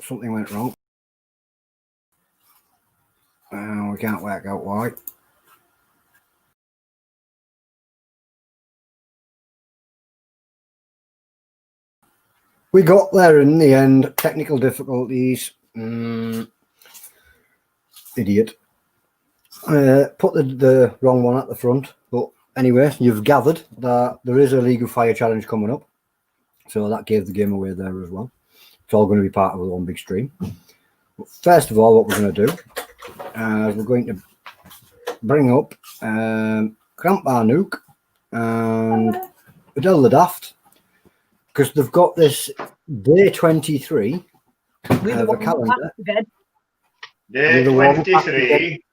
something went wrong. We can't work out why. We got there in the end. Technical difficulties. Idiot. Put the wrong one at the front. But anyway, you've gathered that there is a League of Fire challenge coming up. So that gave the game away there as well. It's all going to be part of one big stream. But first of all, what we're going to do is we're going to bring up Grandpa NEUK and Adele the Daft, because they've got this day 23 of a calendar. Day 23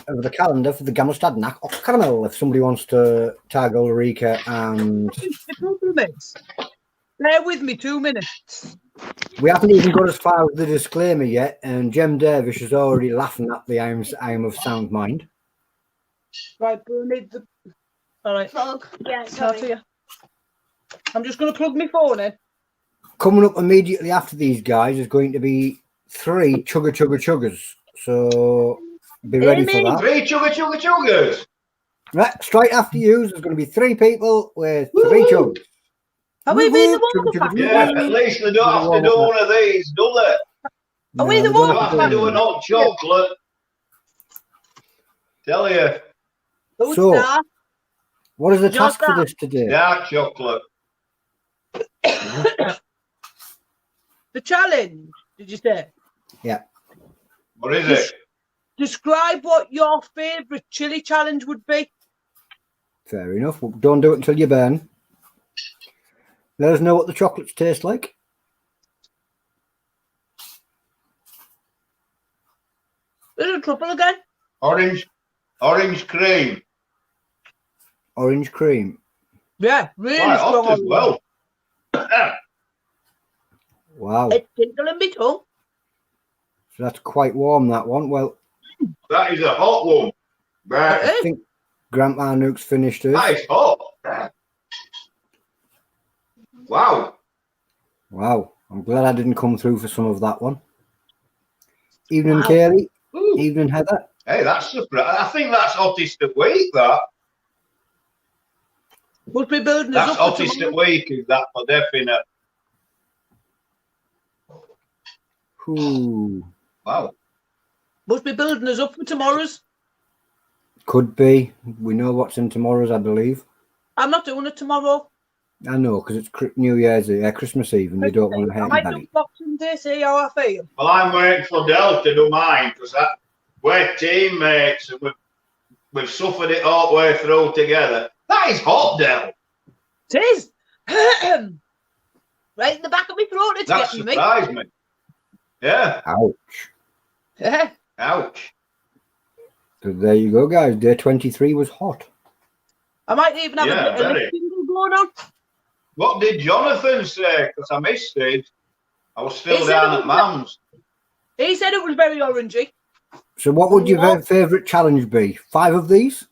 of the calendar for the Gammelstad NEUK or Caramel. If somebody wants to tag Ulrika and bear with me 2 minutes. We haven't even got as far as the disclaimer yet, and Jem Davish is already laughing at the I'm of sound mind. Right, need the... All right. Plug. Yeah, sorry. I'm just going to plug my phone in. Coming up immediately after these guys is going to be 3 chuggers. So be ready for that. 3 chuggers. Right, straight after you, there's going to be 3 people with 3 chugs. Are we being the water Yeah, at least they don't have to do one of these, do they? Are we the They water have to do an hot chocolate. Tell you. So, what is the task for this today? Dark chocolate. The challenge, did you say? Yeah. What is it? Describe what your favourite chili challenge would be. Fair enough. Well, don't do it until you burn. Let us know what the chocolates taste like. There's a trouble again. Orange cream. Orange cream. Yeah, really Quite strong. hot as well. Wow. It's tickling me tongue. So that's quite warm, that one. Well, that is a hot one. Right. I think Grandma NEUK's finished his. That is hot. Wow. Wow. I'm glad I didn't come through for some of that one. Evening, Kaylee. Evening, Heather. Hey, that's surprising. I think that's hottest at week, that. Must be building That's us up. hottest at week, is that for definite? Ooh. Wow. Must be building us up for tomorrow's. Could be. We know what's in tomorrow's, I believe. I'm not doing it tomorrow. I know, because it's New Year's Eve, Christmas Eve, and you don't want to hurt I might anybody. do Boxing Day, see how I feel. Well, I'm waiting for Adele to do mine, because we're teammates, and we've suffered it all the way through together. That is hot, Del. It is. Right in the back of my throat, it's That getting me. surprised me. Yeah. Ouch. Yeah. Ouch. So there you go, guys. Day 23 was hot. I might even have Yeah, a bit of very. jingle going on. What did Jonathan say? Because I missed it. I was still He said down it at was- Mum's. He said it was very orangey. So what would your favourite challenge be? 5 of these?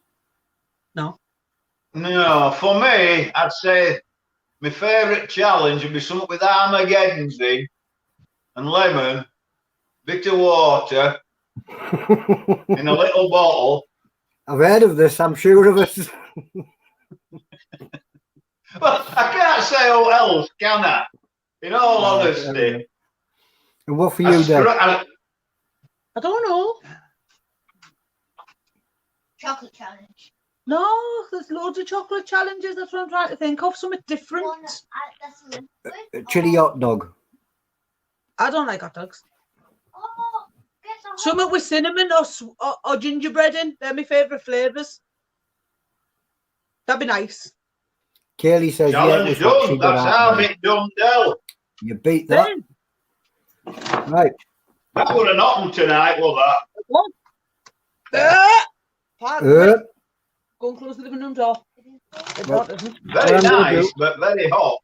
No. No, for me, I'd say my favourite challenge would be something with Armageddon's in and lemon, bit of water in a little bottle. I've heard of this, I'm sure of it. Well, I can't say what else, can I? In all honesty. And what for you, Dave? I don't know. Chocolate challenge. No, there's loads of chocolate challenges. That's what I'm trying to think of. Something different. One, that's the Chili hot dog. I don't like hot dogs. Oh, get some. Something with cinnamon or gingerbread in. They're my favourite flavours. That'd be nice. Kaylee says, Challenge yeah, it was hot, she done. got That's out how there. it done, Del. You beat that. Then, Right. That would have happened tonight, will that? what? Pardon me. Uh, Go and close the living room door. It's Well- hot, isn't it? Very I'm gonna nice, do- but very hot.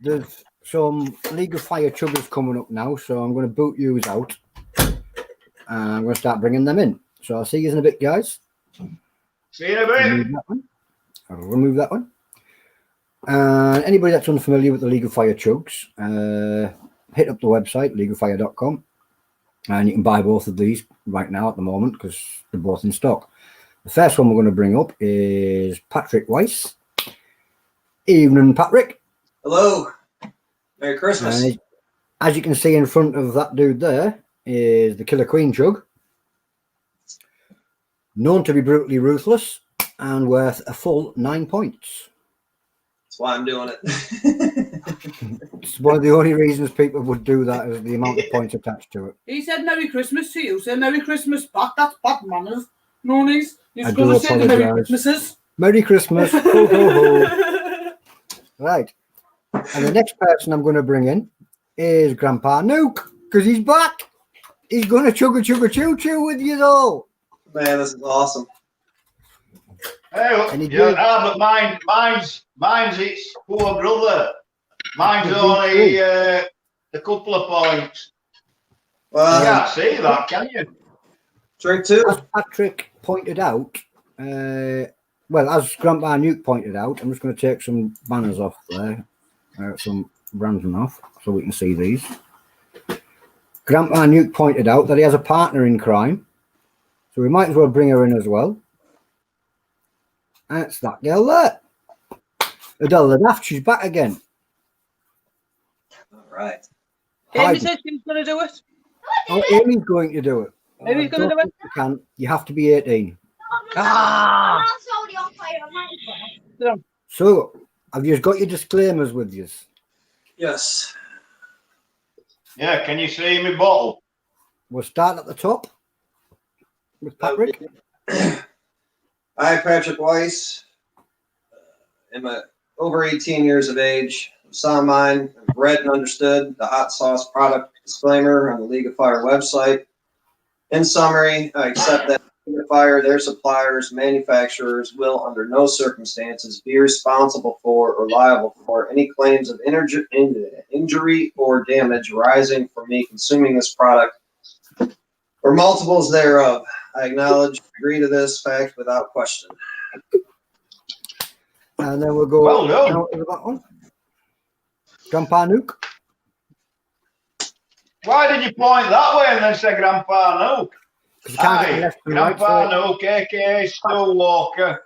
there's some League of Fire chuggers coming up now, so I'm going to boot yous out. And I'm going to start bringing them in. So I'll see you in a bit, guys. See you in a bit. Remove that one. I'll remove that one. Anybody that's unfamiliar with the League of Fire chugs, hit up the website, legalfire.com, and you can buy both of these right now at the moment because they're both in stock. The first one we're going to bring up is Patrick Weiss. Evening, Patrick. Hello. Merry Christmas. And as you can see in front of that dude there is the Killer Queen Jug. Known to be brutally ruthless and worth a full 9 points. That's why I'm doing it. It's one of the only reasons people would do that is the amount of points attached to it. He said Merry Christmas to you. Say Merry Christmas back. That's bad manners. Nonies. You're I going do to say the Merry apologise. Christmases. Merry Christmas. Ho, ho, ho. Right. And the next person I'm going to bring in is Grandpa NEUK because he's back. He's going to chugga-chugga-choo-choo with you all. Man, this is awesome. Hey, And he yeah, did. but mine's its poor brother. Mine's He did only too. a couple of points. You Well, can't see that, can you? drink two. As Patrick pointed out, well, as Grandpa NEUK pointed out, I'm just going to take some banners off there, some branding off, so we can see these. Grandpa NEUK pointed out that he has a partner in crime, so we might as well bring her in as well. That's that girl there. Adele the Daft, she's back again. All right. Amy Hide. said she's going to do it. Oh, Amy's going to do it. Amy's going to do it. You can. You have to be 18. Ah. I'm already on fire. I'm not. So, have you got your disclaimers with you? Yes. Yeah, can you see me bottle? We'll start at the top with Patrick. I, Patrick Weiss, am over 18 years of age. Sound mind, I've read and understood the hot sauce product disclaimer on the League of Fire website. In summary, I accept that League of Fire, their suppliers, manufacturers will under no circumstances be responsible for or liable for any claims of injury or damage arising from me consuming this product or multiples thereof. I acknowledge, agree to this fact without question. And then we'll go Well done. down to the bottom. Grandpa NEUK. Why did you point that way and then say Grandpa NEUK? 'Cause you can't get Hi, the left and right, Grandpa so- NEUK, aka Still Walker.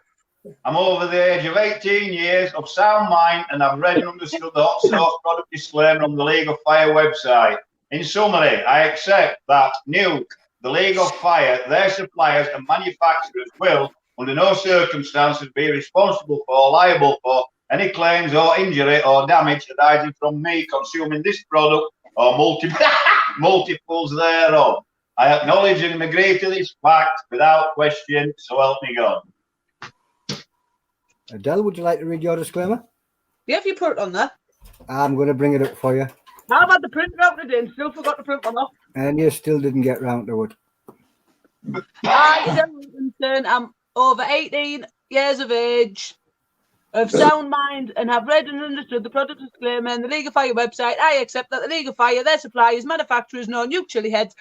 I'm over the age of 18 years, of sound mind, and I've read and understood the hot sauce product disclaimer on the League of Fire website. In summary, I accept that NEUK, the League of Fire, their suppliers and manufacturers will, under no circumstances, be responsible for or liable for any claims or injury or damage arising from me consuming this product or multiples thereof. I acknowledge and agree to this fact without question, so help me God. Adele, would you like to read your disclaimer? Yeah, if you put it on there. I'm going to bring it up for you. I've had the printer out today and still forgot to print one off. And you still didn't get round to it. I, I'm over 18 years of age, of sound mind, and have read and understood the product disclaimer and the League of Fire website. I accept that the League of Fire, their suppliers, manufacturers, NEUK Chilli-heads,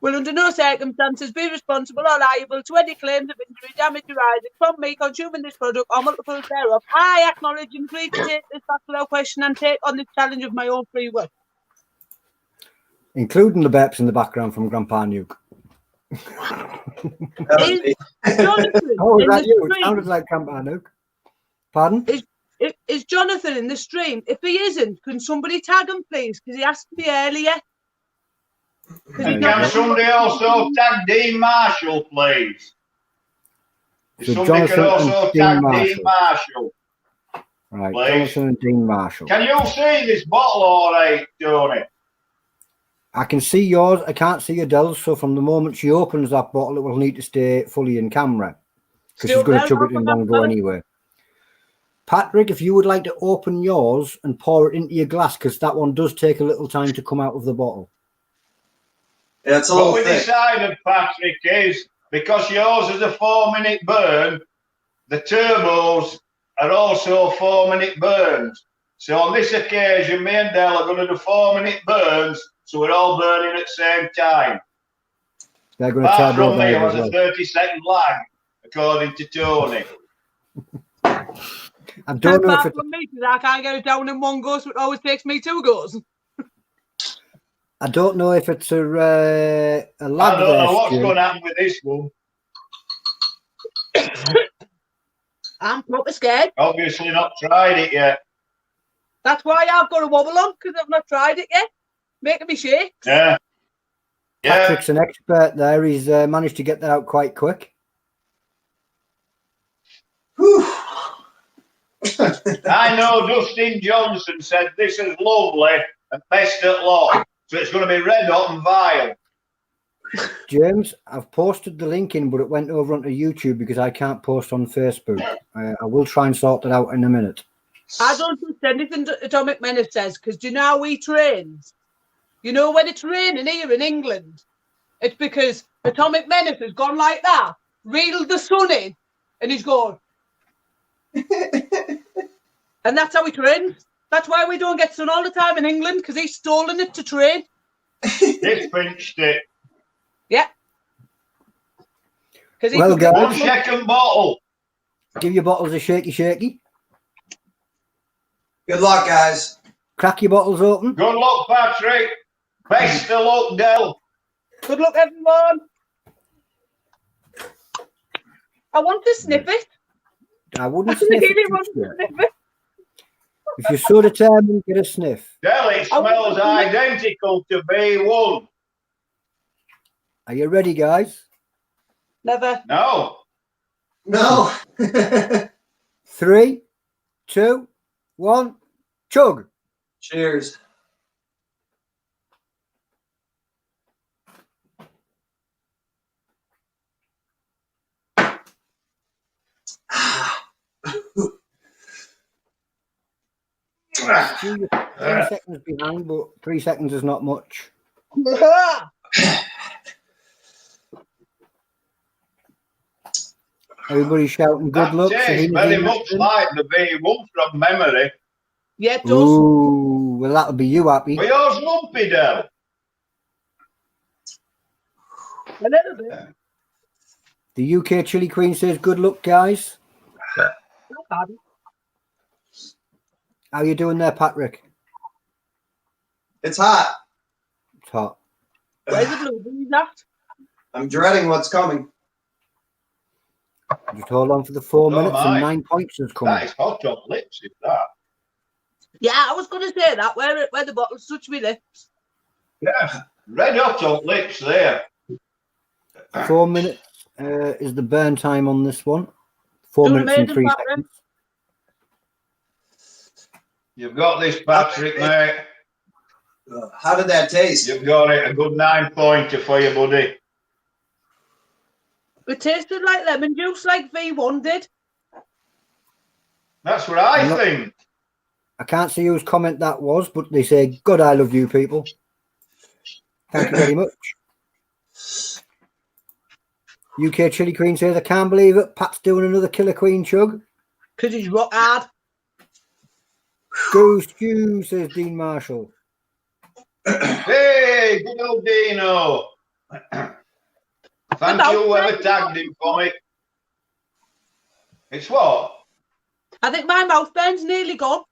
will under no circumstances be responsible or liable to any claims of injury, damage arising from me consuming this product or multiples thereof. I acknowledge and agree to take this back without question and take on this challenge of my own free will. Including the burps in the background from Grandpa NEUK. That was me. Jonathan Oh, is in that the you? It stream? sounded like Grandpa NEUK. Pardon? Is Jonathan in the stream? If he isn't, can somebody tag him, please? Because he asked me earlier. And can somebody also tag Dean Marshall, please? So Somebody can Jonathan also and Dean tag Marshall. Dean Marshall. Right, Please. Jonathan and Dean Marshall. Can you see this bottle all right, Tony? I can see yours. I can't see Adele's. So from the moment she opens that bottle, it will need to stay fully in camera because she's Still going to there, chug it in one go anyway. Patrick, if you would like to open yours and pour it into your glass, because that one does take a little time to come out of the bottle. Yeah, it's a What little we thick. decided, Patrick, is because yours is a 4-minute burn, the turbos are also 4-minute burns. So on this occasion, me and Dell are going to do 4-minute burns, so we're all burning at the same time. They're going to Apart turbo from me, it there was as a well. 30-second lag, according to Tony. I don't know if Apart it's from me, 'cause I can't get it down in one go, so it always takes me 2 goes. I don't know if it's a lag I don't know there, what's Stu. going to happen with this one. I'm proper scared. Obviously not tried it yet. That's why I've got a wobble on, because I've not tried it yet. Making me shake. Yeah. Yeah. Patrick's an expert there. He's managed to get that out quite quick. Whew. I know Dustin Johnson said this is lovely and best at lot. So it's going to be red hot and vile. James, I've posted the link in, but it went over onto YouTube because I can't post on Facebook. I will try and sort that out in a minute. I don't trust anything Atomic Menace says, because do you know how he trains? You know, when it's raining here in England, it's because Atomic Menace has gone like that, reeled the sun in, and he's gone. And that's how he trains. That's why we don't get sun all the time in England, because he's stolen it to train. This pinched it. Yeah. Well, guys, 1 second bottle. give your bottles a shaky. Good luck, guys. Crack your bottles open. Good luck, Patrick. Best of luck, Del. Good luck, everyone. I want to sniff it. I wouldn't I sniff really it. want to Just yet. sniff it. If you're so determined, get a sniff. Del, it smells identical to B1. Are you ready, guys? Never. No. No. 3, 2, 1, chug. Cheers. Stu, you're 3 seconds behind, but 3 seconds is not much. Everybody's shouting good That luck. tastes Shaheen's very in much that like the B1 from memory. Yeah, it bin. does. Ooh, well, that'll be you happy. But yours lumpy, Del. A little bit. The UK Chili Queen says good luck, guys. Not bad. How you doing there, Patrick? It's hot. It's hot. Where's the blueberries at? I'm dreading what's coming. Just hold on for the 4 Oh, minutes my. and 9 points is coming. That is hot on lips, is that? Yeah, I was going to say that, where the bottles touch me lips. Yeah. Red hot on lips there. 4 minutes is the burn time on this one. 4 Do minutes and amazing, 3 Patrick. seconds. You've got this, Patrick, mate. How did that taste? You've got it. A good 9-pointer for you, buddy. It tasted like lemon juice, like V1 did. That's what I I'm not- think. I can't see whose comment that was, but they say, God, I love you people. Thank you very much. UK Chili Queen says, I can't believe it. Pat's doing another Killer Queen chug. Because he's rock hard. Go Stew, says Dean Marshall. Hey, good old Dino. Thank you, whoever tagged him for me. It's what? I think my mouth burn's nearly gone.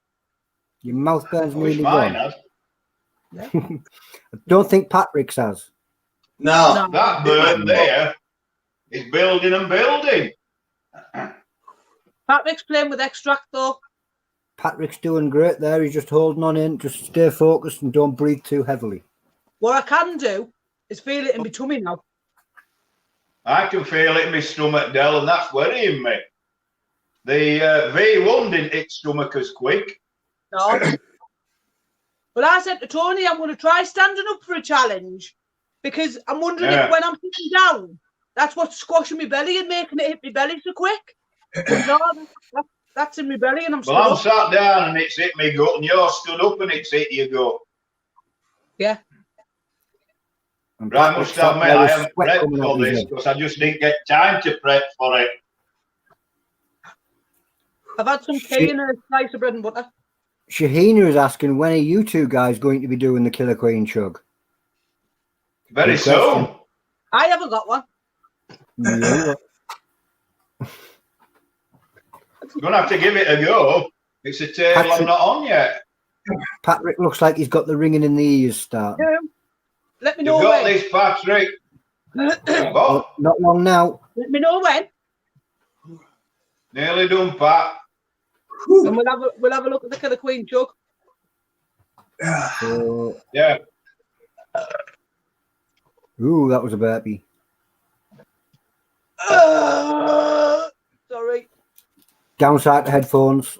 Your mouth burns I wish really mine gone. has. I don't think Patrick's has. No. No. That bird there is building and building. Patrick's playing with extract, though. Patrick's doing great there. He's just holding on in. Just stay focused and don't breathe too heavily. What I can do is feel it in my tummy now. I can feel it in my stomach, Del, and that's worrying me. The V1 didn't hit stomach as quick. No. But I said to Tony, I'm going to try standing up for a challenge because I'm wondering Yeah. if when I'm sitting down, that's what's squashing my belly and making it hit my belly so quick. But no, that's in my belly and I'm stood Well, I'm up. sat down and it's hit me gut, and you're stood up and it's hit your gut. Yeah. And Right, I Patrick's must sat admit, there I with haven't sweat prepped coming for out his this head. because I just didn't get time to prep for it. I've had some tea and a slice of bread and butter. Shahina is asking, when are you two guys going to be doing the Killer Queen chug? Very Good soon. question. I haven't got one. Yeah. Gonna have to give it a go. It's a tale I'm Patrick- not on yet. Patrick looks like he's got the ringing in the ears start. Yeah. Let me You've know got when. this, Patrick. What? Not long now. Let me know when. Nearly done, Pat. And we'll have a look at the Killer Queen jug. So, Yeah. ooh, that was a burpee. Sorry. Downside to headphones.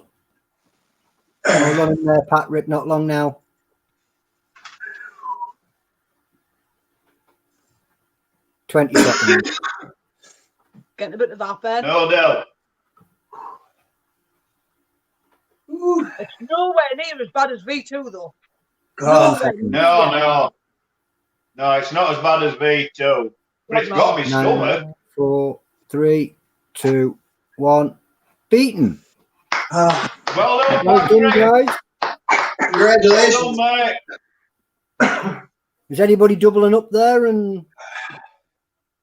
Hold on in there, Pat. Rip, not long now. $20 seconds. Getting a bit of that then. No, Adele. It's nowhere near as bad as V2 though. God. Nowhere No, near. no. No, it's not as bad as V2. But it's got me stomach. 9, 4, 3, 2, 1. Beaten. Oh, Well done, Well done, Patrick. guys. congratulations. Well done, mate. Is anybody doubling up there and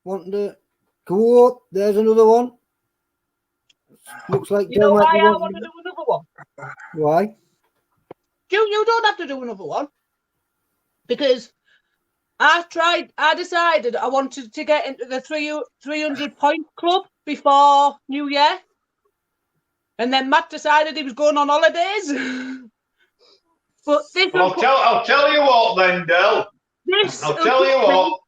wanting to go up? There's another one. Looks like You know Del might why be I wanting want to to- do another one? Why? You don't have to do another one. Because I decided I wanted to get into the 300 point club before New Year. And then Matt decided he was going on holidays. But this Well, I'll tell you what then, Del. I'll tell you what.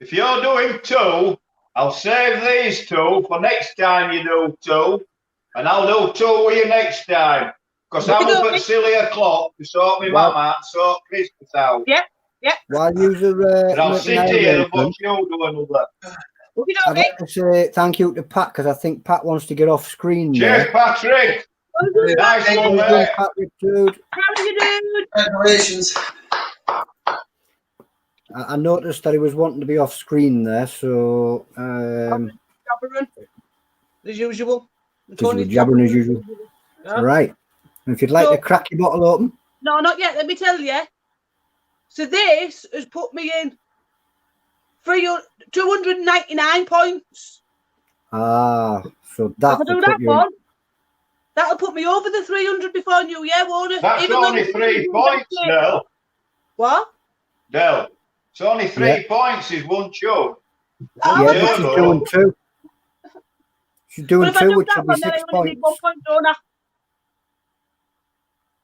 If you're doing 2, I'll save these 2 for next time you do 2. And I'll do 2 with you next time. Because I'm up at silly o'clock to sort my mum out and sort Christmas out. Yeah. While you But I'll sit here and watch you do another. I'd like to say thank you to Pat because I think Pat wants to get off screen Cheers, there. Patrick. Nice one, Well done, mate. Patrick, dude. How do you do? Congratulations. I noticed that he was wanting to be off screen there, so Jabbering, as usual. jabbering as usual. Yeah. Right. And if you'd like to crack your bottle open. No, not yet. Let me tell you. So this has put me in 299 points. Ah, so If that I do will that put you one, that'll put me over the 300 before New Year, won't it? That's only 3 points, Del. What? Del. It's only 3 points is one chug. Oh, yeah, but she's doing 2. She's doing But if I 2, do which that should be one, then 6 I only need 1 points. point, don't I?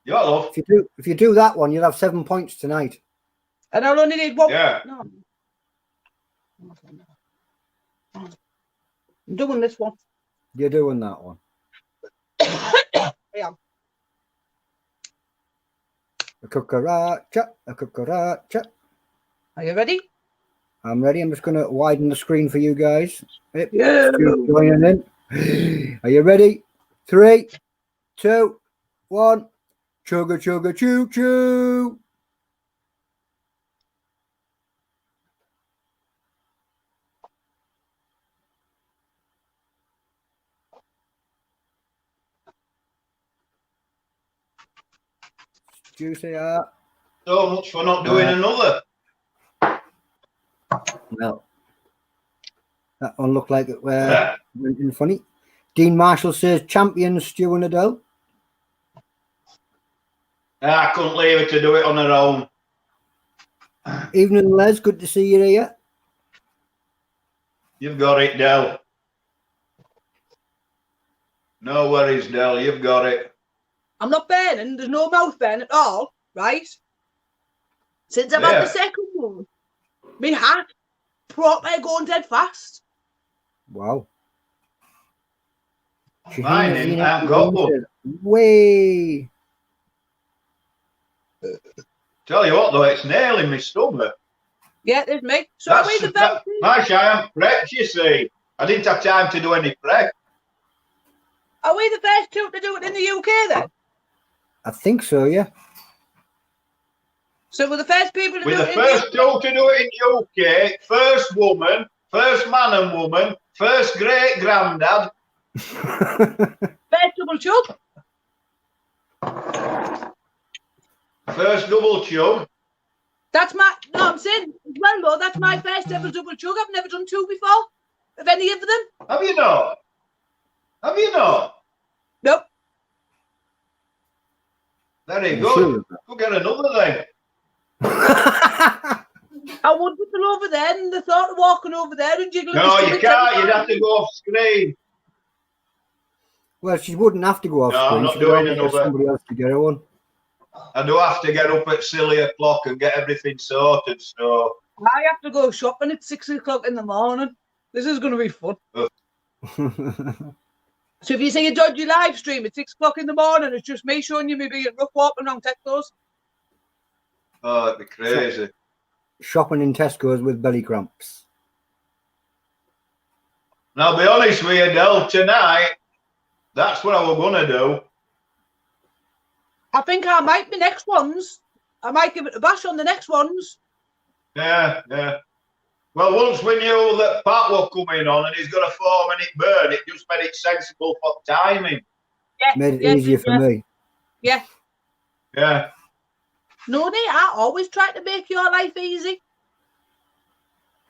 Yeah, love. If you do that one, you'll have 7 points tonight. And I'll only need 1. Yeah. No. I'm doing this one. You're doing that one. I am. A cucaracha, a cucaracha. Are you ready? I'm ready. I'm just going to widen the screen for you guys. Yep. Yeah. Stu joining in. Are you ready? 3, 2, 1. Chugga, chugga, choo, choo. Juicy art. So much for not doing another. Well, that one looked like it went in funny. Dean Marshall says champion Stu and Adele. I couldn't leave her to do it on her own. Evening, Les. Good to see you here. You've got it, Del. No worries, Del. You've got it. I'm not burning. There's no mouth burn at all, right? Since I've had the second one, my hat proper going dead fast. Wow. Mine ain't. I've got one. Way. Tell you what, though, it's nailing my stomach. Yeah, there's me. So are we the best? Nice, I am prepped, you see. I didn't have time to do any prep. Are we the first 2 to do it in the UK then? I think so, yeah. So we're the first people to We're do the it first 2 to do it in UK. First woman, first man and woman, first great granddad. First double chug. First double chug. That's my, no, I'm saying, well, though, that's my first ever double chug. I've never done 2 before, of any of them. Have you not? Have you not? Nope. Very good. We'll get another then. I would put them over there, and they thought of walking over there and jiggling. No, the you stomach can't. You'd every have to go off screen. Well, she wouldn't have to go off No, I'm screen. not She could doing always get another. somebody else to get her one. I do have to get up at silly o'clock and get everything sorted. So time. I have to go shopping at 6 o'clock in the morning. This is going to be fun. So if you see a dodgy live stream at 6 o'clock in the morning, it's just me showing you me being rough walking around Tesco's. oh, it'd be crazy. Shopping in Tesco's with belly cramps. And I'll be honest with you, Adele, tonight, that's what I was gonna do. I think I might be next ones. I might give it a bash on the next ones. Yeah, yeah. Well, once we knew that Pat was coming on and he's got a 4-minute burn, it just made it sensible for timing. Yeah, Made it yeah, easier for yeah. me. Yeah. Yeah. No, I always try to make your life easy.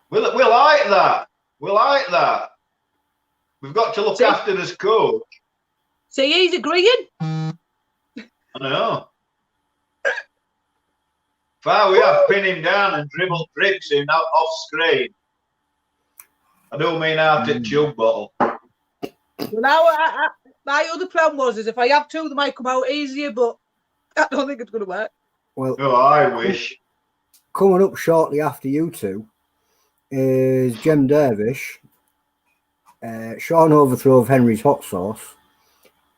We like that. We like that. We've got to look See? after this coach. See, he's agreeing. I know. If I we have pin him down and dribble tricks him out off screen. I do mean out at chug bottle. Well, now, my other plan was is if I have two, they might come out easier, but I don't think it's going to work. Well, Oh, I wish. coming up shortly after you two is Jem Dervish, Sean Overthrow of Henry's Hot Sauce,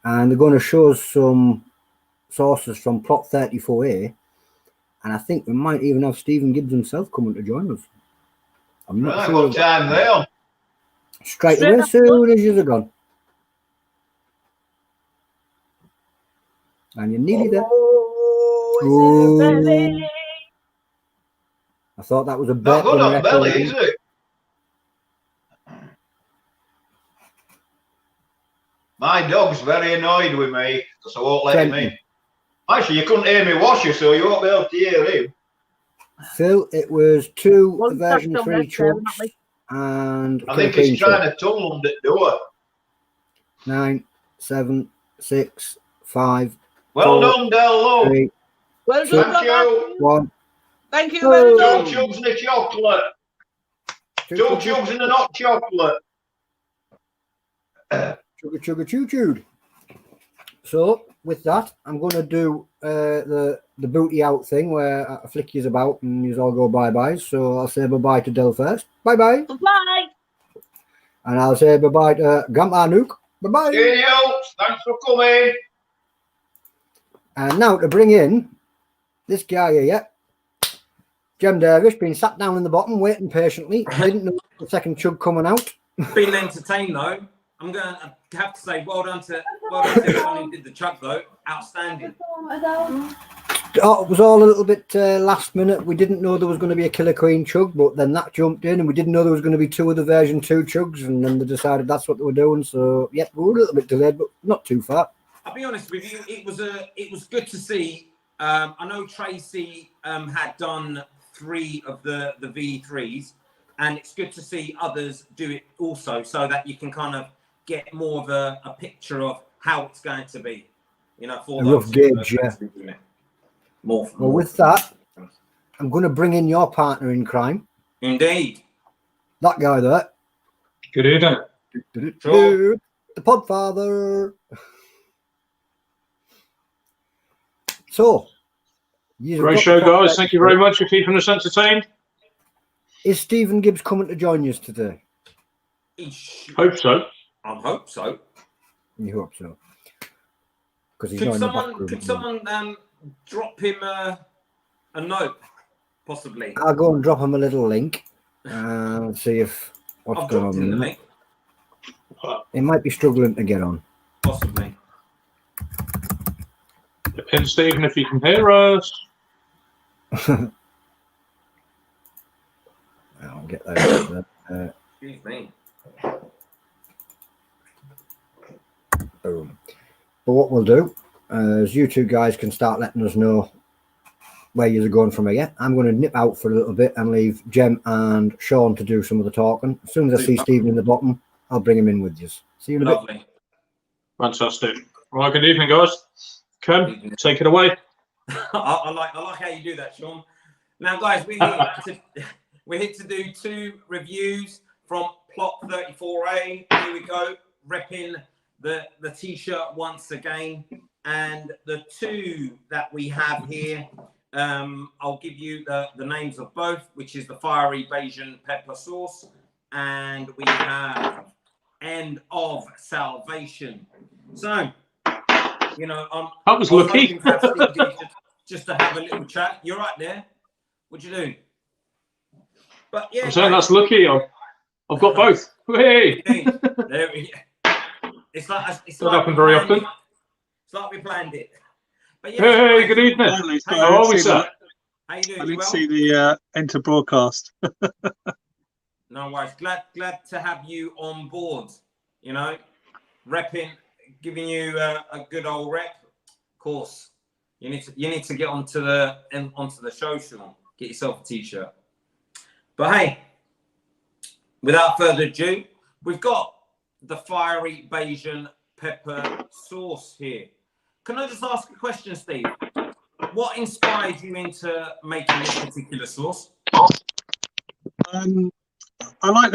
and they're going to show us some sauces from Plot 34A, and I think we might even have Stephen Gibbs himself coming to join us. I'm not Right, sure. what time they on? Straight Straight away, after soon as you're gone. And you're nearly there. Oh, it's in the belly. I thought that was a Not bet. good when on belly, is it? My dog's very annoyed with me because I won't let him in. Actually, you couldn't hear me washer, so you won't be able to hear him. Phil, it was two One version touch on 3 that there, chugs not me. and I think Philippine he's trying to tunnel under the door. 9, 7, 6, 5, Well 4, done, Del, love. 3, Well Two. done, Thank you. 1. Thank you Two. very Two much. chugs and a chocolate. Two chugs and a hot chocolate. Chugga chugga choo chooed. So with that, I'm going to do the booty out thing where I flick yous about and yous all go bye byes. So I'll say bye bye to Del first. Bye bye. Bye. And I'll say bye bye to Grandma NEUK. Bye bye. Cheers, thanks for coming. And now to bring in this guy here, yeah. Jem Dervish, been sat down in the bottom, waiting patiently. Didn't know the second chug coming out. Been entertained though. I'm gonna have to say well done to everyone who did the chug though. Outstanding. Oh, it was all a little bit last minute. We didn't know there was going to be a Killer Queen chug, but then that jumped in, and we didn't know there was going to be 2 of the version 2 chugs, and then they decided that's what they were doing. So, yeah, we were a little bit delayed, but not too far. I'll be honest with you, it was good to see. I know Tracy had done 3 of the V3s, and it's good to see others do it also, so that you can kind of get more of a picture of how it's going to be. You know, for A those rough who are gauge, going yeah. to be doing it. More. Well, with that, I'm going to bring in your partner in crime, Indeed. that guy there. Good evening. Sure. The Podfather. So, you've Great got show, the top guys. deck. Thank you very much for keeping us entertained. Is Stephen Gibbs coming to join us today? Hope so. I hope so. You hope so. Because he's Could not in the back room. Could someone drop him a note, possibly? I'll go and drop him a little link and see if what's I've going dropped on. him the there. link, He might be struggling to get on. possibly. And Stephen, if you can hear us. I'll get that. Excuse me. Boom. But what we'll do is you two guys can start letting us know where you're going from here. I'm going to nip out for a little bit and leave Jem and Sean to do some of the talking. As soon as I see Stephen in the bottom, I'll bring him in with you. See you in a bit. Lovely. Fantastic. Well, good evening, guys. Ken, take it away. I like how you do that, Sean. Now, guys, we're here to do 2 reviews from Plot 34A. Here we go, repping the t-shirt once again. And the 2 that we have here, I'll give you the names of both, which is the Fiery Bayesian Pepper Sauce, and we have End of Salvation. So, you know, That was lucky. Just to have a little chat. You're right there. What you doing? But yeah, I'm saying that's lucky. I've got both. Hey. There we go. It's like happen very often. It's like we planned it. But yeah, Hey, good evening. Finally, so How are we, sir? How you doing? I You didn't well? see the enter broadcast. No worries. Glad to have you on board. You know, repping, giving you a good old rep. Of course, you need to get onto the show, Sean. Get yourself a t-shirt. But hey, without further ado, we've got the Fiery Bayesian Pepper Sauce here. Can I just ask a question, Steve? What inspired you into making this particular sauce? I like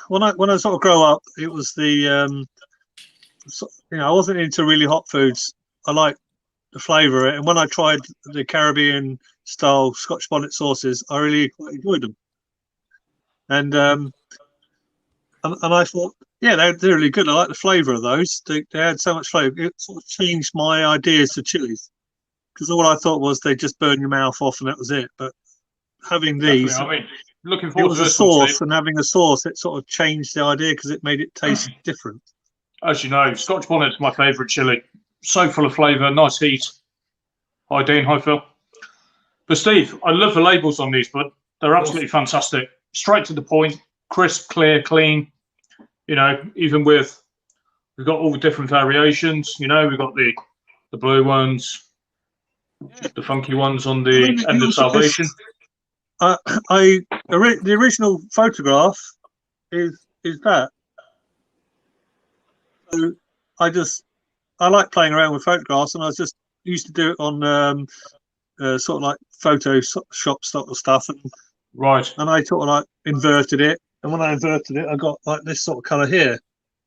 when I sort of grow up, it was the I wasn't into really hot foods. I like the flavour of it, and when I tried the Caribbean style Scotch bonnet sauces, I really quite enjoyed them. And I thought, yeah, they're really good. I like the flavour of those. They had so much flavour. It sort of changed my ideas to chilies, because all I thought was they just burn your mouth off and that was it. But having these, I mean, looking it forward was to a this one, sauce, Steve. and having a sauce, it sort of changed the idea because it made it taste different. As you know, Scotch bonnet's my favourite chili. So full of flavour, nice heat. Hi, Dean. Hi, Phil. But Steve, I love the labels on these, but they're absolutely fantastic. Straight to the point, crisp, clear, clean. You know, even we've got all the different variations. You know, we've got the blue ones, the funky ones on the End of Salvation. The original photograph is that. So I like playing around with photographs, and I just used to do it on sort of like Photoshop stuff, and Right. and I sort of like inverted it, and when I inverted it, I got like this sort of colour here.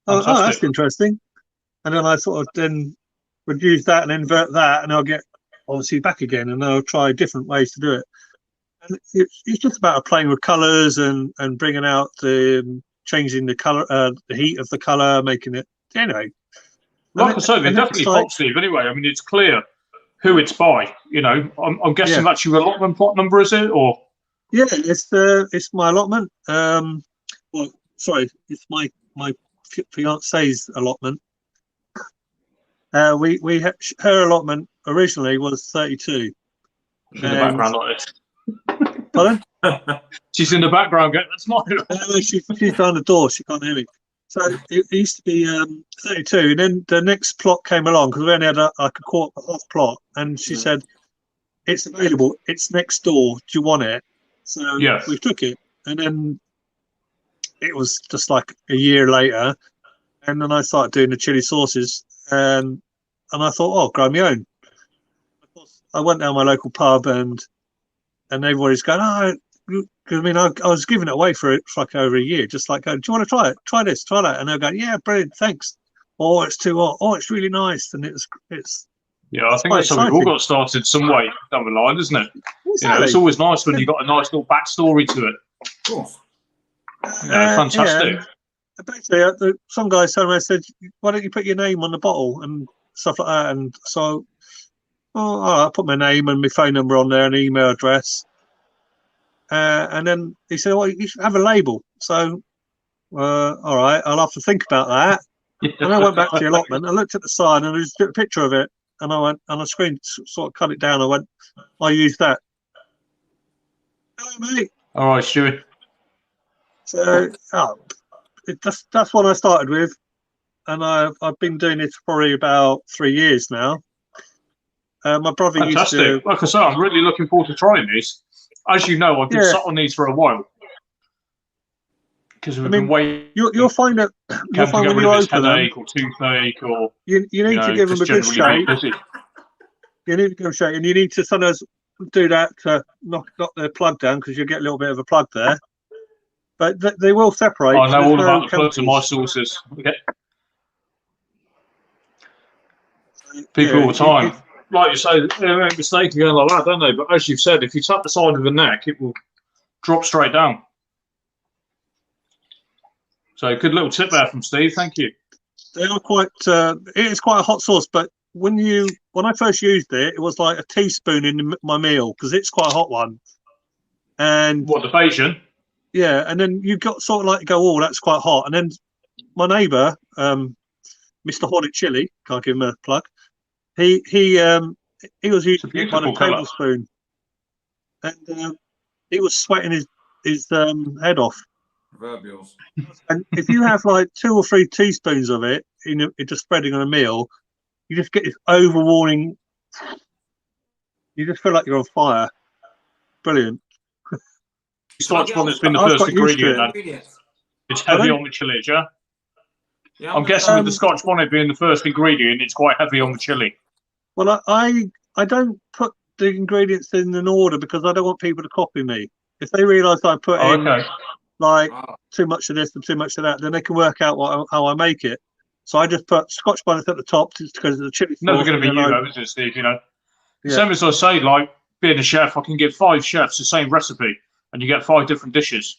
Oh, that's Fantastic. interesting. And then I sort of then reduce that and invert that, and I'll get obviously back again, and I'll try different ways to do it. And it's just about playing with colours and bringing out changing the colour, the heat of the colour, making it anyway. Like I say, they're definitely hot, Steve. Anyway, I mean, it's clear who it's by. You know, I'm guessing that's your allotment plot number, is it? Or yeah, it's my allotment. Well, sorry, it's my fiance's allotment. We her allotment originally was 32. she's in the background like this. Pardon? She's in the background. That's not. She's behind the door. She can't hear me. So it used to be 32, and then the next plot came along because we only had like a half plot, and she said, "It's available. It's next door. Do you want it?" So we took it, and then it was just like a year later, and then I started doing the chili sauces, and I thought, "Oh, I'll grow my own." Of course, I went down my local pub, and everybody's going, "Oh." Because I mean, I was giving it away for like over a year, just like, do you want to try it? Try this, try that, and they're going, yeah, brilliant, thanks. Oh, it's too hot. Oh, it's really nice, and it's. Yeah, I think that's how we've all got started some way down the line, isn't it? Exactly. You know, it's always nice when you've got a nice little backstory to it. Of course. Yeah, fantastic. Yeah. Basically, some guys told me, I said, why don't you put your name on the bottle and stuff like that? And so, I put my name and my phone number on there and email address. And then he said, well, you should have a label. So, all right, I'll have to think about that. And I went back to the allotment. I looked at the sign and there's a picture of it. And I went on a screen, sort of cut it down. I went, I used that. Hello, mate. All right, Stuart. So, that's what I started with. And I've been doing it for probably about 3 years now. My brother used to. Like I said, I'm really looking forward to trying these. As you know, I've been sat on these for a while because we've been waiting. You'll find that when you open them, or toothache, or you need to give them a good shake. You need to give them a shake, and you need to sometimes do that to knock their plug down because you get a little bit of a plug there. But they will separate. I know There's all no about the plugs in my chemicals. sauces. Okay. People all the time, like you say, they make mistakes going like that, don't they? But as you've said, if you tap the side of the neck, it will drop straight down. So good little tip there from Steve. Thank you. They are quite. It is quite a hot sauce, but when I first used it, it was like a teaspoon in my meal because it's quite a hot one. And what, the Bayesian? Yeah, and then you got sort of like go, oh, that's quite hot. And then my neighbour, Mr. Hornet Chili, can't give him a plug. He was using it by the tablespoon, and he was sweating his head off. Proverbials. And if you have like 2 or 3 teaspoons of it it just spreading on a meal, you just get this overwhelming. You just feel like you're on fire. Brilliant. Scotch bonnet's been the first ingredient. It's heavy on the chili, yeah? I'm guessing with the Scotch bonnet being the first ingredient, it's quite heavy on the chili. Well, I don't put the ingredients in an order because I don't want people to copy me. If they realise I put in like too much of this and too much of that, then they can work out how I make it. So I just put Scotch bonnet at the top because of the chili. Never going to be you, though, is it, Steve? You know, same as I say, like being a chef, I can give 5 chefs the same recipe, and you get 5 different dishes.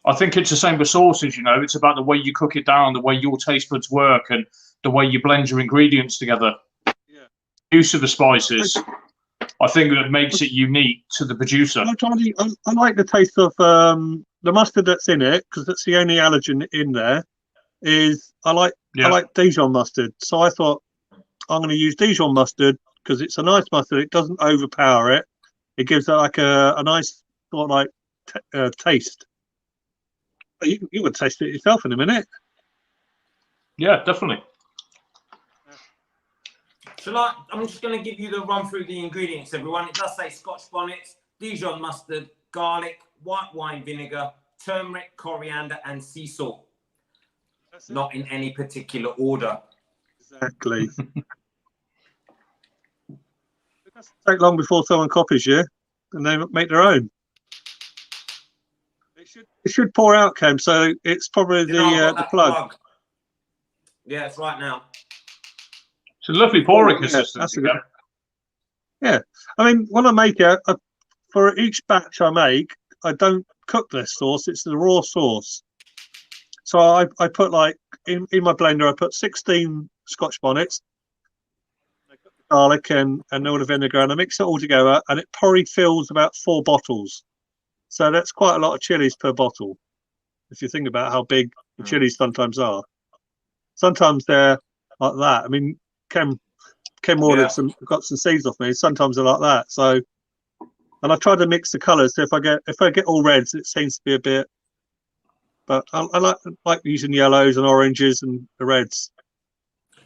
I think it's the same with sauces, you know. It's about the way you cook it down, the way your taste buds work, and the way you blend your ingredients together. Yeah. Use of the spices, I think that makes it unique to the producer. I like the taste of the mustard that's in it because that's the only allergen in there. I like Dijon mustard, so I thought I'm going to use Dijon mustard because it's a nice mustard. It doesn't overpower it. It gives it like a nice sort of like taste. You would taste it yourself in a minute. Yeah, definitely. I'm just going to give you the run through the ingredients, everyone. It does say Scotch bonnets, Dijon mustard, garlic, white wine vinegar, turmeric, coriander, and sea salt. Not in any particular order. Exactly. It doesn't take long before someone copies you and they make their own. It should pour out, Cam, so it's probably the plug. Yeah, it's right now. It's a lovely pouring consistency. Yeah, I mean, when I make it, for each batch I make, I don't cook this sauce, it's the raw sauce. So I put like, in my blender, I put 16 Scotch bonnets, garlic and all the vinegar, and I mix it all together, and it probably fills about 4 bottles. So that's quite a lot of chilies per bottle, if you think about how big the chilies sometimes are. Sometimes they're like that. I mean, Ken ordered got some seeds off me. Sometimes they're like that. So, and I try to mix the colours. So if I get all reds, it seems to be a bit. But I like using yellows and oranges and the reds.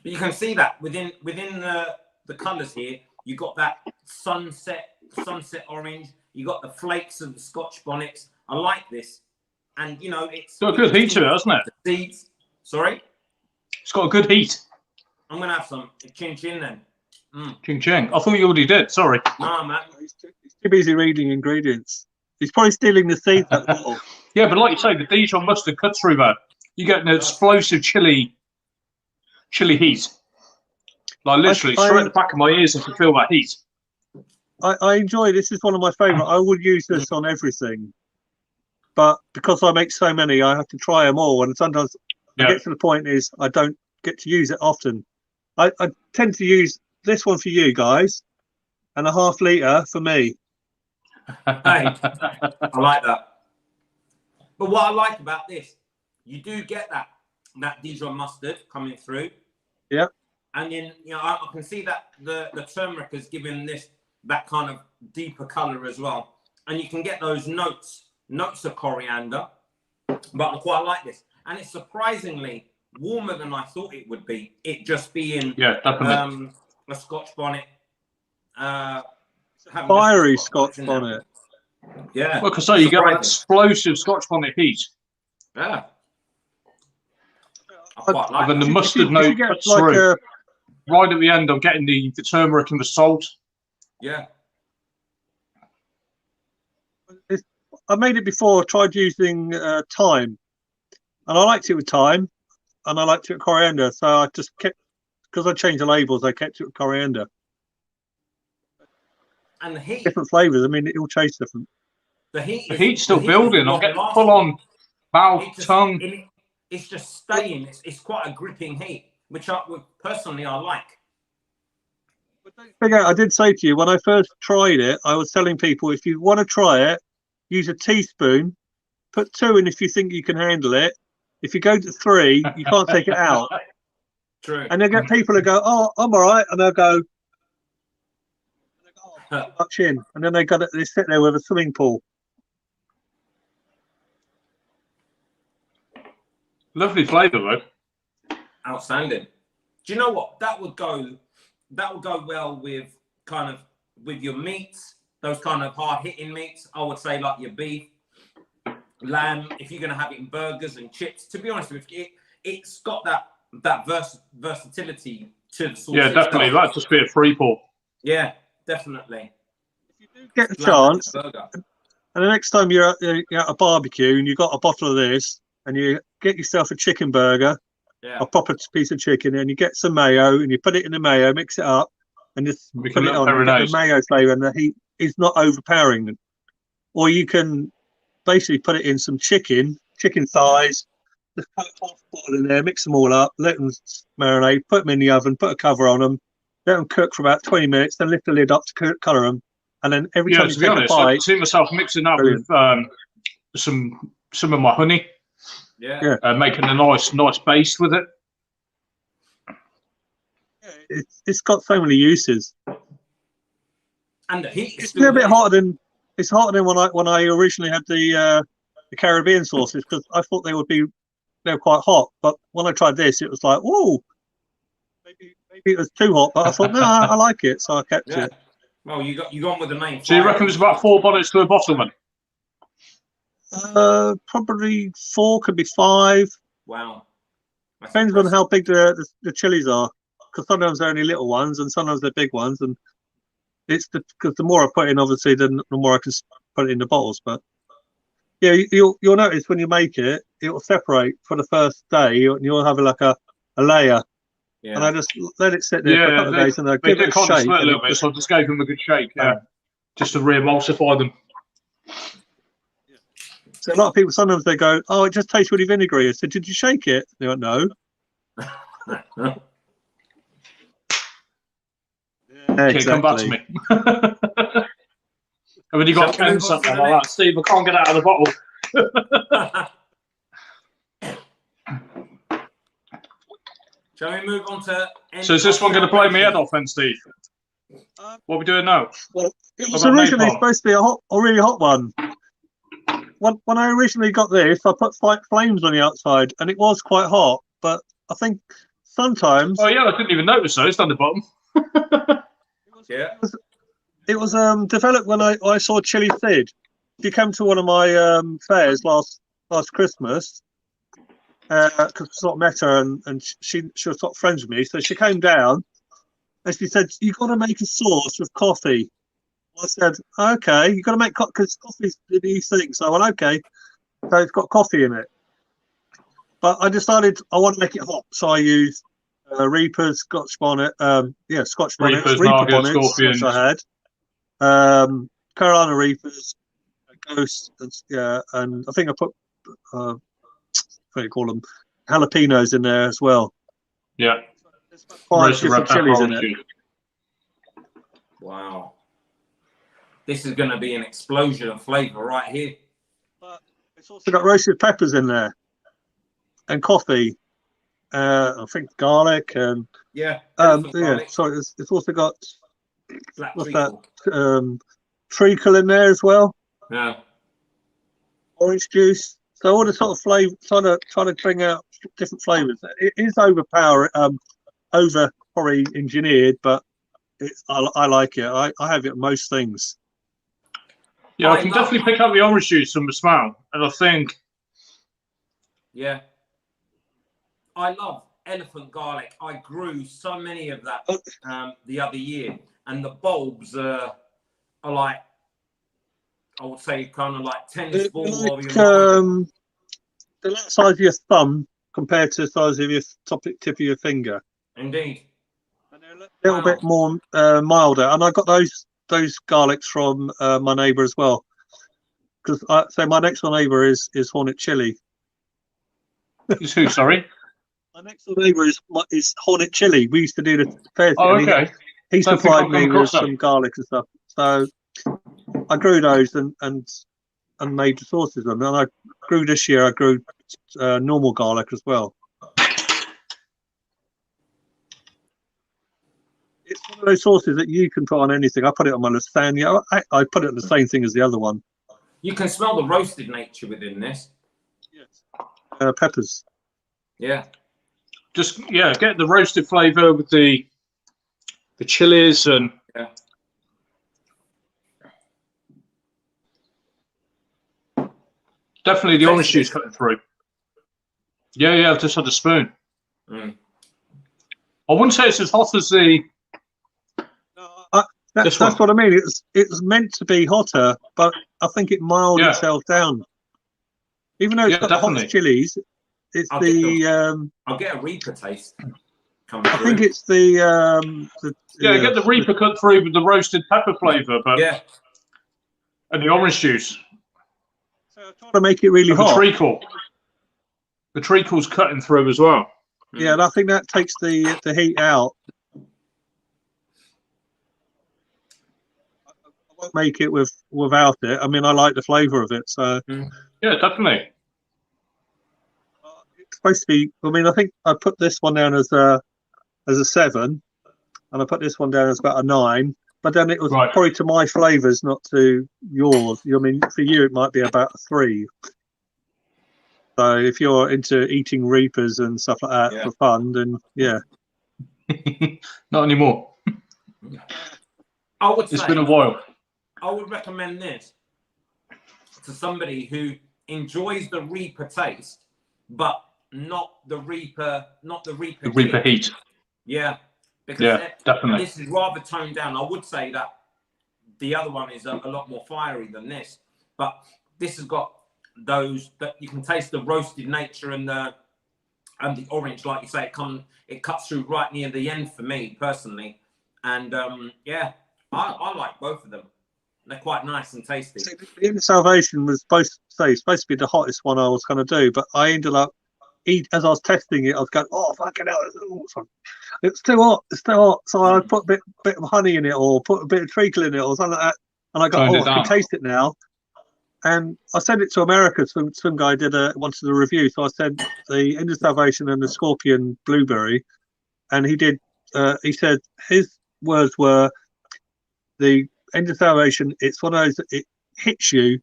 But you can see that within the colours here, you got that sunset orange. You got the flakes of the Scotch bonnets. I like this, and you know it's got a good heat to it, hasn't it? The seeds. Sorry, it's got a good heat. I'm gonna have some ching ching then. Ching ching. I thought you already did. Sorry. No, man. He's too busy reading ingredients. He's probably stealing the seeds out the bottle. Yeah, but like you say, the Dijon mustard cuts through that. You get an explosive chili heat. Like literally straight at the back of my ears, I can feel that heat. I enjoy this. Is one of my favourite. I would use this on everything, but because I make so many, I have to try them all, and sometimes I get to the point is I don't get to use it often. I tend to use this one for you guys, and a ½ litre for me. Hey, I like that. But what I like about this, you do get that Dijon mustard coming through. Yeah. And then I can see that the turmeric has given this that kind of deeper color as well, and you can get those notes of coriander. But I quite like this, and it's surprisingly warmer than I thought it would be. It just being a Scotch bonnet, fiery Scotch bonnet. Yeah, like I say, you get that explosive Scotch bonnet heat. Yeah, I quite like. And then the mustard note cuts through. Right at the end, I'm getting the turmeric and the salt. Yeah. I made it before. I tried using thyme, and I liked it with thyme, and I liked it with coriander. So I just kept, because I changed the labels, I kept it with coriander. And the heat. Different flavors. I mean, it all tastes different. The heat. The heat's still building. I'm getting full on mouth, tongue. It's just staying. It's quite a gripping heat, which personally I like. But don't forget, I did say to you when I first tried it, I was telling people if you want to try it, use a teaspoon, put 2 in if you think you can handle it. If you go to 3, you can't take it out. True. And they get people who go, "Oh, I'm all right," and they'll go, "Oh, too much in," and then they sit there with a swimming pool. Lovely flavour, though. Outstanding. Do you know what? That would go well with with your meats, those kind of hard hitting meats. I would say like your beef, lamb. If you're gonna have it in burgers and chips, to be honest with you, it's got that versatility to the sauce. Yeah, definitely. That'd just be a free pour. Yeah, definitely. If you do get a chance, and the next time you're at a barbecue and you've got a bottle of this, and you get yourself a chicken burger, a proper piece of chicken, and you get some mayo and you put it in the mayo, mix it up, and just put it on. You get the mayo flavour, and the heat is not overpowering them. Or you can basically put it in some chicken thighs, just put half a bottle in there, mix them all up, let them marinate, put them in the oven, put a cover on them, let them cook for about 20 minutes, then lift the lid up to colour them, and then every time you take a bite, I see myself mixing that with some of my honey. Yeah. Making a nice base with it. Yeah, it's got so many uses. And the heat it's a little bit hotter than when I originally had the Caribbean sauces, because I thought they were quite hot. But when I tried this, it was like, whoa, maybe it was too hot. But I thought, no, I like it, so I kept it. Well, you gone with the main. So you reckon there's about 4 bonnets to a bottle, then? Probably 4, could be 5. Wow. Depends on how big the chilies are, because sometimes they're only little ones and sometimes they're big ones, and it's because the more I put in, obviously, the more I can put it in the bottles. But yeah, you'll notice when you make it, it will separate for the first day, and you'll have like a layer. Yeah. And I just let it sit there for a couple of days, and I give it a shake. A little bit, so I just gave them a good shake, just to re-emulsify them. So a lot of people, sometimes they go, "Oh, it just tastes really vinegary." I said, "Did you shake it?" They went, "No." Exactly. Come back to me. And when you got 10 something like that, Steve, I can't get out of the bottle. Shall we move on to? So is this one going to blow me head off then, Steve? What are we doing now? Well, it was originally supposed to be a really hot one. When I originally got this, I put flames on the outside, and it was quite hot. But I think sometimes. Oh yeah, I didn't even notice those down the bottom. It was developed when I saw Chili Sid. She came to one of my fairs last Christmas, because I sort of met her, and she was sort of friends with me. So she came down, and she said, "You got to make a sauce with coffee." I said, "Okay, you got to make because coffee's these things." So I went, "Okay," so it's got coffee in it. But I decided I want to make it hot, so I used Reapers, Scotch bonnet, Scotch bonnets, Reaper bonnets, which I had, Carolina Reapers, Ghost, and I think I put what do you call them, jalapenos in there as well. Yeah, there's 5 different chilies in it. Wow. This is going to be an explosion of flavour right here. But it's also got roasted peppers in there, and coffee. I think garlic and garlic. So it's also got treacle in there as well. Yeah. Orange juice. So all the sort of flavour, trying to bring out different flavours. It is over probably engineered, but I like it. I have it in most things. Yeah, I can definitely pick up the orange juice from the smell, and I think. Yeah. I love elephant garlic. I grew so many of that the other year, and the bulbs are like, I would say, kind of like tennis ball. The size of your thumb compared to the size of your tip of your finger. Indeed. And they're a little bit more milder. And I got those garlics from my neighbour as well. Because so my next door neighbour is Hornet Chili. Is who? Sorry. My next door neighbour is Hornet Chili. We used to do the fairs. Oh, okay. He supplied me with some garlic and stuff. So I grew those and made the sauces of them. And I grew this year. I grew normal garlic as well. It's one of those sauces that you can put on anything. I put it on my lasagna. I put it on the same thing as the other one. You can smell the roasted nature within this. Yes. Peppers. Yeah. Just get the roasted flavour with the chilies and. Yeah. Definitely the orange juice cutting through. Yeah, I've just had a spoon. Mm. I wouldn't say it's as hot as the. That's what I mean. It's meant to be hotter, but I think it mild itself down. Even though it's got the hottest chilies, it's I'll get a Reaper taste. I think it's the get the Reaper cut through with the roasted pepper flavour, but and the orange juice. So I'm trying to make it really hot. The treacle's cutting through as well. Yeah, and I think that takes the heat out. I won't make it without it. I mean, I like the flavour of it, so yeah, definitely. It's supposed to be. I mean, I think I put this one down as a 7, and I put this one down as about a 9. But then it was probably to my flavours, not to yours. I mean, for you, it might be about a 3. So if you're into eating Reapers and stuff like that for fun, then yeah. Not anymore. I would say it's been a while. I would recommend this to somebody who enjoys the Reaper taste, but not the Reaper heat. Yeah. Because definitely. This is rather toned down. I would say that the other one is a lot more fiery than this, but this has got those that you can taste the roasted nature and the orange, like you say, it cuts through right near the end for me personally, and I like both of them. They're quite nice and tasty. So the Inner Salvation was supposed to be the hottest one I was going to do, but I ended up as I was testing it, I was going, oh fucking hell, it's too hot, So I put a bit of honey in it, or put a bit of treacle in it, or something like that, and I got, I can taste it now. And I sent it to America. Some guy wanted a review, so I sent the Inner Salvation and the Scorpion Blueberry, and he did. He said his words were, the Inner Salvation, it's one of those that it hits you,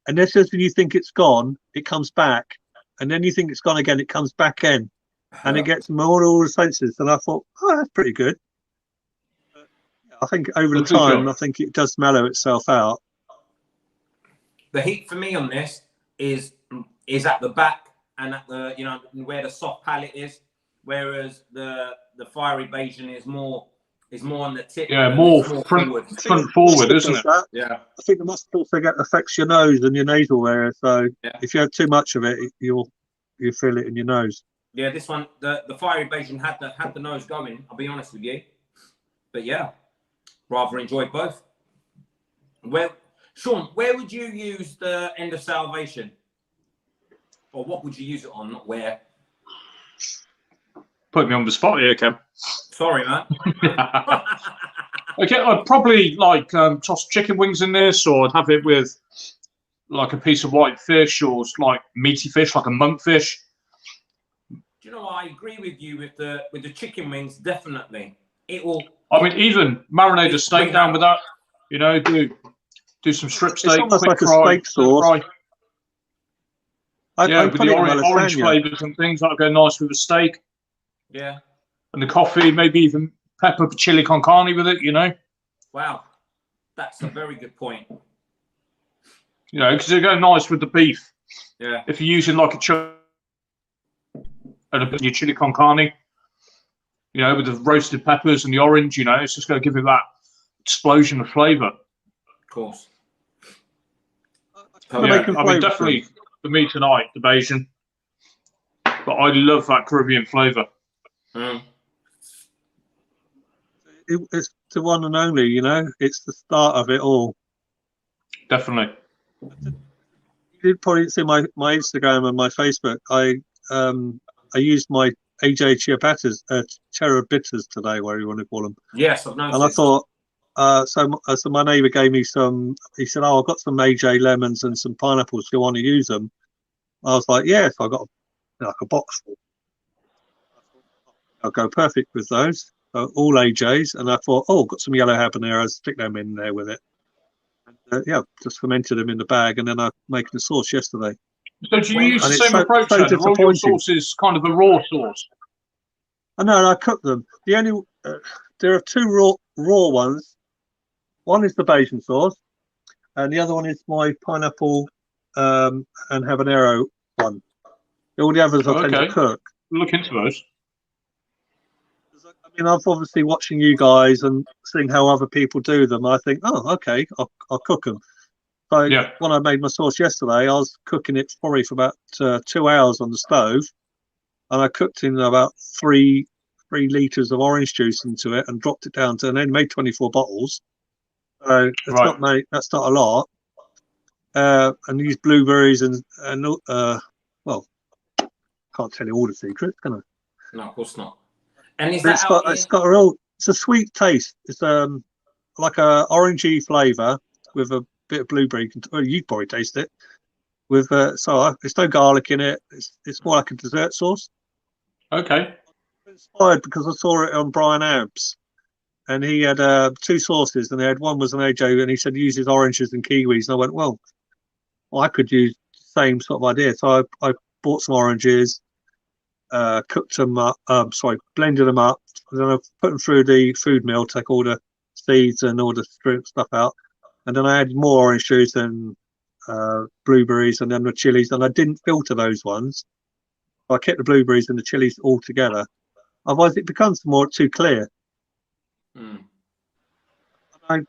and then says when you think it's gone, it comes back, and then you think it's gone again, it comes back in, and it gets more all the senses. And I thought, oh, that's pretty good. I think over the time, I think it does mellow itself out. The heat for me on this is at the back and at the where the soft palate is, whereas the fiery Bayesian is more on the tip. Yeah, more front forward, isn't it? Yeah. I think the mustard also affects your nose and your nasal area. So if you have too much of it, you'll feel it in your nose. Yeah, this one, the fiery Bayesian had the nose going. I'll be honest with you, but yeah, rather enjoyed both. Well, Sean, where would you use the End of Salvation, or what would you use it on? Not where. Put me on the spot here, Kev. Sorry, man. Okay, I'd probably toss chicken wings in this, or I'd have it with like a piece of white fish, or like meaty fish, like a monkfish. Do you know what? I agree with you with the chicken wings. Definitely, it will. I mean, even marinate a steak down with that. Do some strip steak, almost quick like fry, a steak sauce. With the orange flavours and things that'll go nice with the steak. Yeah. And the coffee, maybe even pepper chili con carne with it, Wow, that's a very good point. Because it'll go nice with the beef. Yeah. If you're using like your chili con carne, with the roasted peppers and the orange, it's just going to give it explosion of flavour. Of course. Kinda Yeah, making I mean, flavour definitely for me tonight, the Bayesian. But I love that Caribbean flavour. Mm. It's the one and only, you know. It's the start of it all. Definitely. You probably see my Instagram and my Facebook. I used my AJ Cherub bitters today, whatever you want to call them. Yes, I've noticed. And I thought, so my neighbour gave me some. He said, "Oh, I've got some AJ lemons and some pineapples. Do you want to use them?" I was like, "Yes." I got like a box full. I'll go perfect with those. All AJs, and I thought, "Oh, got some yellow habaneros. Stick them in there with it." And, yeah, just fermented them in the bag, and then I making the sauce yesterday. So do you use the And same it's approach so then? The roll your disappointing. sauce is kind of a raw sauce. I know, and I cook them. The only there are two raw ones. One is the Bayesian sauce, and the other one is my pineapple and habanero one. All the others I tend to cook. Look into those. I mean, I've obviously watching you guys and seeing how other people do them. I think, oh, okay, I'll cook them. So Yeah. when I made my sauce yesterday, I was cooking it probably for about 2 hours on the stove, and I cooked in about three litres of orange juice into it and dropped it down to, and then made 24 bottles. So it's that's not a lot. And used blueberries and well, can't tell you all the secrets, can I? No, of course not. And is But that it's got a real, it's a sweet taste. It's like a orangey flavour with a bit of blueberry. You probably taste it with so there's no garlic in it. It's more like a dessert sauce. Okay. Inspired because I saw it on Brian Abbs, and he had 2 sauces, and one was an AJ, and he said uses oranges and kiwis, and I went, well, I could use the same sort of idea. So I bought some oranges, cooked them up, blended them up, and then I put them through the food mill, take all the seeds and all the stuff out, and then I added more orange juice and blueberries, and then the chilies, and I didn't filter those ones. I kept the blueberries and the chilies all together. Otherwise, it becomes too clear. Mm. I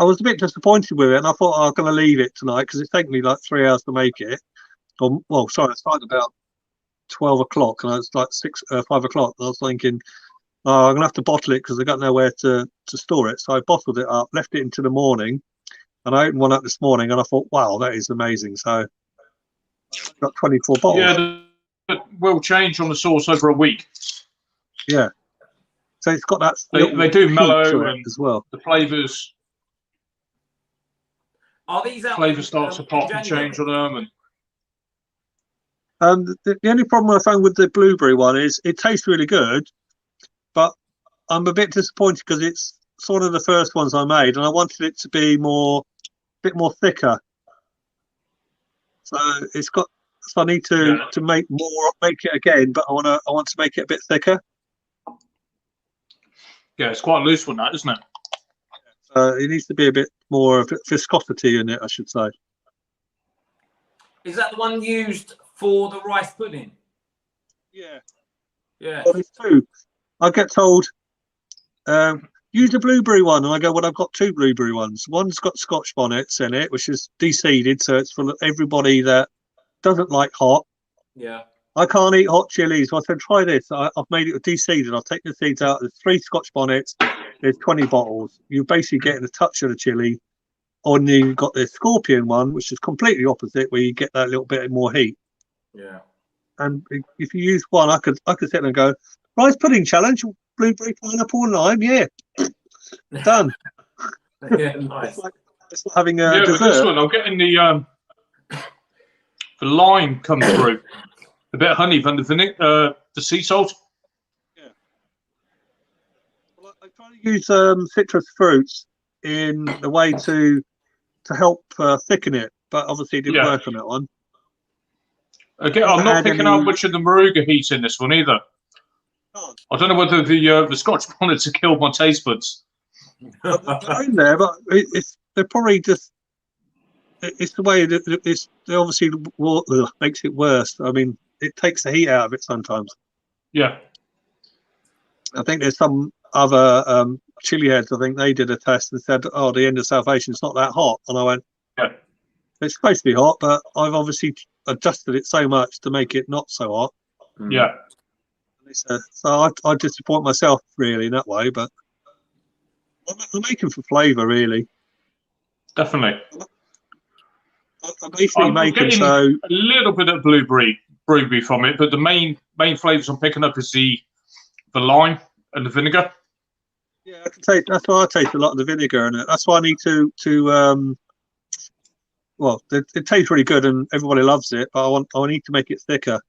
was a bit disappointed with it, and I thought I was going to leave it tonight because it's taken me like 3 hours to make it. I started about 12 o'clock, and it's like 5 o'clock. I was thinking, oh, I'm going to have to bottle it because I got nowhere to store it. So I bottled it up, left it into the morning, and I opened one up this morning, and I thought, wow, that is amazing. So I got 24 bottles. Yeah, it will change on the sauce over a week. Yeah. So it's got that. They do mellow and as well. The flavours. Are these out? Flavour starts to pop and change on them. And the only problem I found with the blueberry one is it tastes really good, but I'm a bit disappointed because it's sort of the first ones I made, and I wanted it to be a bit more thicker. So it's got. So I need to make it again, but I want to make it a bit thicker. Yeah, it's quite a loose one, that, isn't it? It needs to be a bit more viscosity in it, I should say. Is that the one used for the rice pudding? Yeah. Yeah. Well, there's 2. I get told, use the blueberry one, and I go, well, I've got 2 blueberry ones. One's got Scotch bonnets in it, which is de-seeded, so it's for everybody that doesn't like hot. Yeah. I can't eat hot chilies. So I said, try this. I've made it de-seeded. I'll take the seeds out. There's 3 Scotch bonnets. There's 20 bottles. You're basically getting a touch of the chili. And you've got the scorpion one, which is completely opposite, where you get that little bit more heat. Yeah. And if you use one, I could sit there and go, rice pudding challenge, blueberry, pineapple, and lime. Yeah, done. Yeah, nice. It's like having a dessert. With this one, I'm getting the lime come through. A bit of honey, then the sea salt. Yeah. Well, I try to use citrus fruits in a way to help thicken it, but obviously it didn't work on that one. Again, I'm not picking out much of the Moruga heat in this one either. Oh. I don't know whether the Scotch bonnets have killed my taste buds. They're in there, but they're probably just. It's the way that it's obviously makes it worse. I mean, it takes the heat out of it sometimes. Yeah. I think there's some other Chilli-heads, I think they did a test and said, "Oh, the end of salvation, it's not that hot." And I went, Yeah. "It's supposed to be hot, but I've obviously adjusted it so much to make it not so hot." Yeah. So I disappoint myself really in that way, but I'm making for flavour really. Definitely. I'm basically I'm making getting so a little bit of blueberry from it, but the main flavours I'm picking up is the lime and the vinegar. yeah, I can taste. That's why I taste a lot of the vinegar in it. That's why I need to well, it tastes really good and everybody loves it, but I need to make it thicker.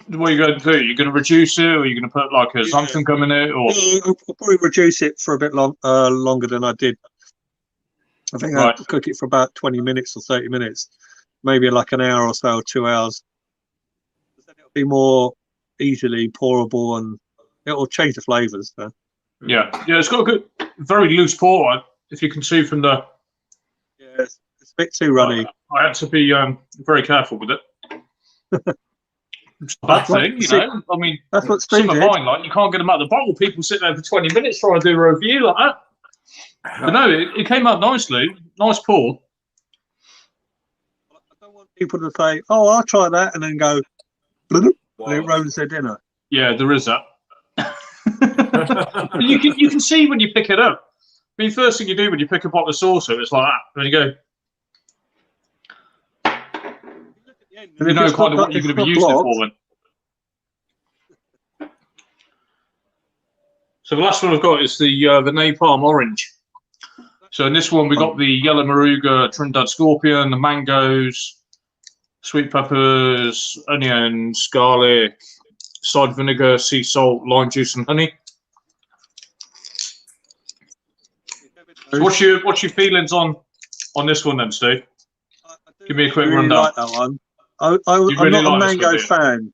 What are you going to do? You're going to reduce it, or are you going to put like a xanthan gum in it, or? I'll probably reduce it for a bit longer than I did. I think I'll cook it for about 20 minutes or 30 minutes, maybe like an hour or so, 2 hours. Then it'll be more easily pourable and it'll change the flavours. So. Yeah, it's got a good, very loose pour. If you can see from the. Yeah, it's a bit too runny. I had to be very careful with it. It's a bad thing, you know. I mean, that's what some of mine, like you can't get them out of the bottle. People sit there for 20 minutes trying to do a review like that. But no, it came out nicely. Nice pour. I don't want people to say, "Oh, I'll try that," and then go, and it ruins their dinner. Yeah, there is that. you can see when you pick it up. I mean, first thing you do when you pick a bottle of saucer, it's like that. And you go. You know kind of what you're going to be using it for then. So the last one I've got is the Napalm Orange. So in this one we got the yellow moruga, Trinidad scorpion, the mangoes, sweet peppers, onions, garlic, cider vinegar, sea salt, lime juice, and honey. So what's your feelings on this one then, Steve? Give me a quick rundown. I like that one. I'm not a mango fan,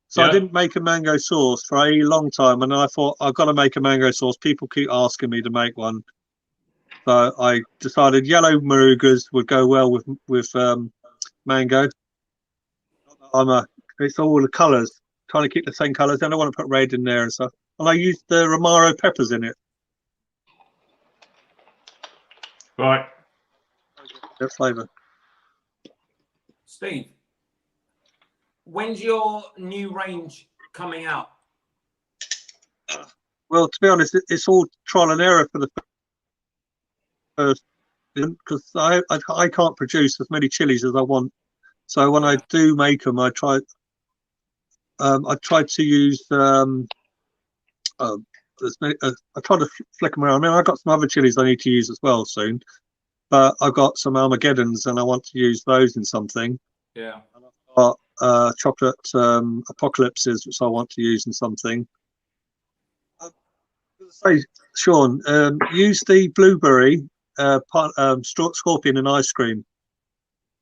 so I didn't make a mango sauce for a long time, and I thought I've got to make a mango sauce. People keep asking me to make one, so I decided yellow marugas would go well with mango. It's all the colours, trying to keep the same colours. I don't want to put red in there and stuff. And I used the Romero peppers in it. Right. That flavour. Steve, when's your new range coming out? Well, to be honest, it's all trial and error for the first, because I can't produce as many chilies as I want. So when I do make them, I try to use I try to flick them around. I mean, I've got some other chilies I need to use as well soon, but I've got some Armageddons and I want to use those in something. Yeah. And I've got chocolate apocalypses, which I want to use in something. Say, Sean, use the blueberry scorpion in ice cream.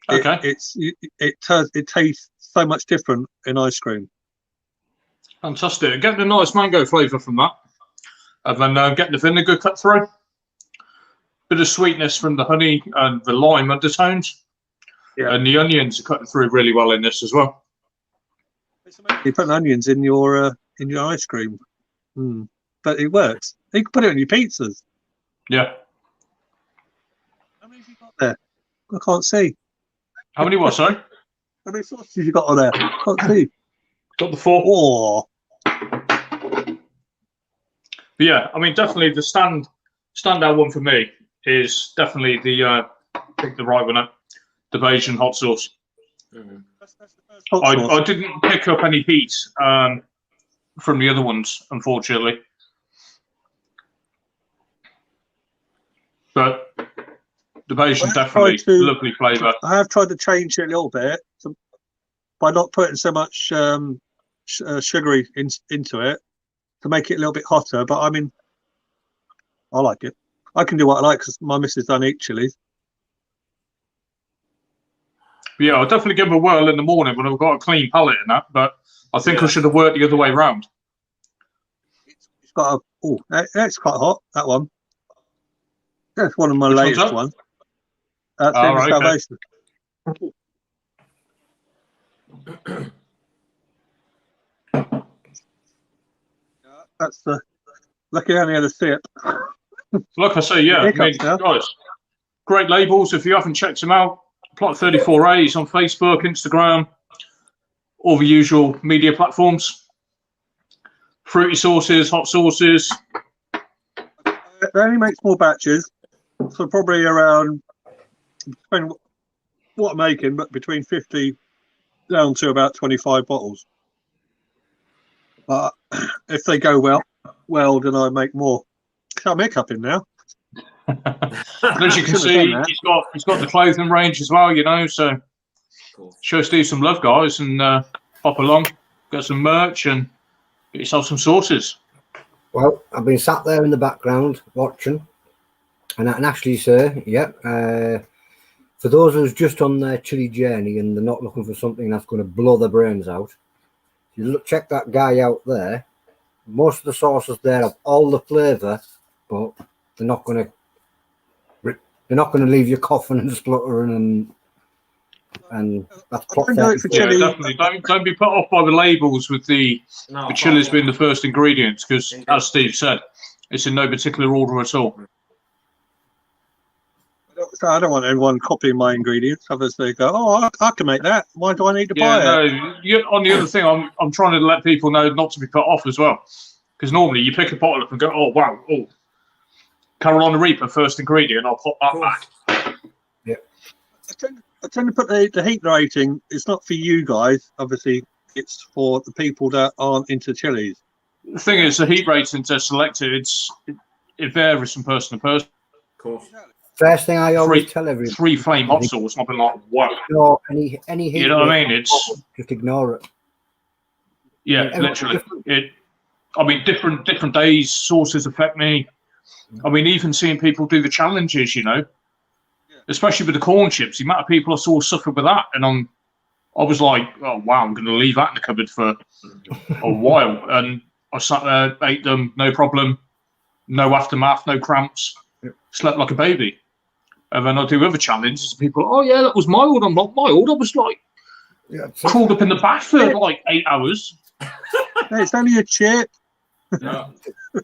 Okay. It tastes so much different in ice cream. Fantastic. Getting a nice mango flavour from that. And then getting the vinegar cut through. Bit of sweetness from the honey and the lime undertones. Yeah. And the onions are cutting through really well in this as well. You put onions in your ice cream. But it works. You can put it on your pizzas. Yeah. How many have you got there? I can't see. How many what, sorry? How many sausages you got on there? I can't see. Got the 4. Oh. But yeah, I mean, definitely the standout one for me is definitely the pick the right one up, the Bayesian hot sauce. I didn't pick up any heat from the other ones, unfortunately. But the Bayesian definitely lovely flavour. I have tried to change it a little bit by not putting so much sugary into it to make it a little bit hotter. But I mean, I like it. I can do what I like because my missus don't eat chilies. Yeah, I'll definitely give them a whirl in the morning when I've got a clean palate and that. But I think I should have worked the other way round. It's got that's quite hot. That one. That's one of my latest ones. That's in Salvation. That's the Lucky I only had a sip. Like I say, yeah, I mean, Hiccups now. guys, great labels. If you haven't checked them out, Plot 34A is on Facebook, Instagram, all the usual media platforms. Fruity sauces, hot sauces. They only make small batches, so probably around, depending what I'm making, but between 50 down to about 25 bottles. But if they go well, then I make more. Can't make up in now. And as you can see, he's got the clothing range as well, you know, so show Steve some love, guys, and pop along, get some merch and get yourself some sauces. Well, I've been sat there in the background watching, and I can actually say, for those who's just on their chili journey and they're not looking for something that's going to blow their brains out, you look, check that guy out there. Most of the sauces there have all the flavour, but they're not going to leave you coughing and spluttering and that's plot. Yeah, definitely. Don't be put off by the labels with the chilies being the first ingredients, because as Steve said, it's in no particular order at all. So I don't want anyone copying my ingredients. Others they go, oh, I can make that. Why do I need to buy it? On the other thing, I'm trying to let people know not to be put off as well, because normally you pick a bottle up and go, oh wow, Carolina Reaper first ingredient, I'll pop that back. Yeah. I tend to put the heat rating. It's not for you guys, obviously. It's for the people that aren't into chilies. The thing is, the heat ratings are selected. It varies from person to person. Of course. First thing I always tell everyone: 3 flame hot sauce. I've been like, wow. Ignore any heat. You know what I mean? It's just ignore it. Yeah, literally. I mean, different days sauces affect me. I mean, even seeing people do the challenges, you know, especially with the corn chips, the amount of people I saw suffer with that, and I was like, oh wow, I'm going to leave that in the cupboard for a while, and I sat there, ate them, no problem, no aftermath, no cramps, slept like a baby. And then I do other challenges, and people, oh yeah, that was mild. I'm not mild. I was like, crawled up in the bath for like 8 hours. It's only a chip. Yeah.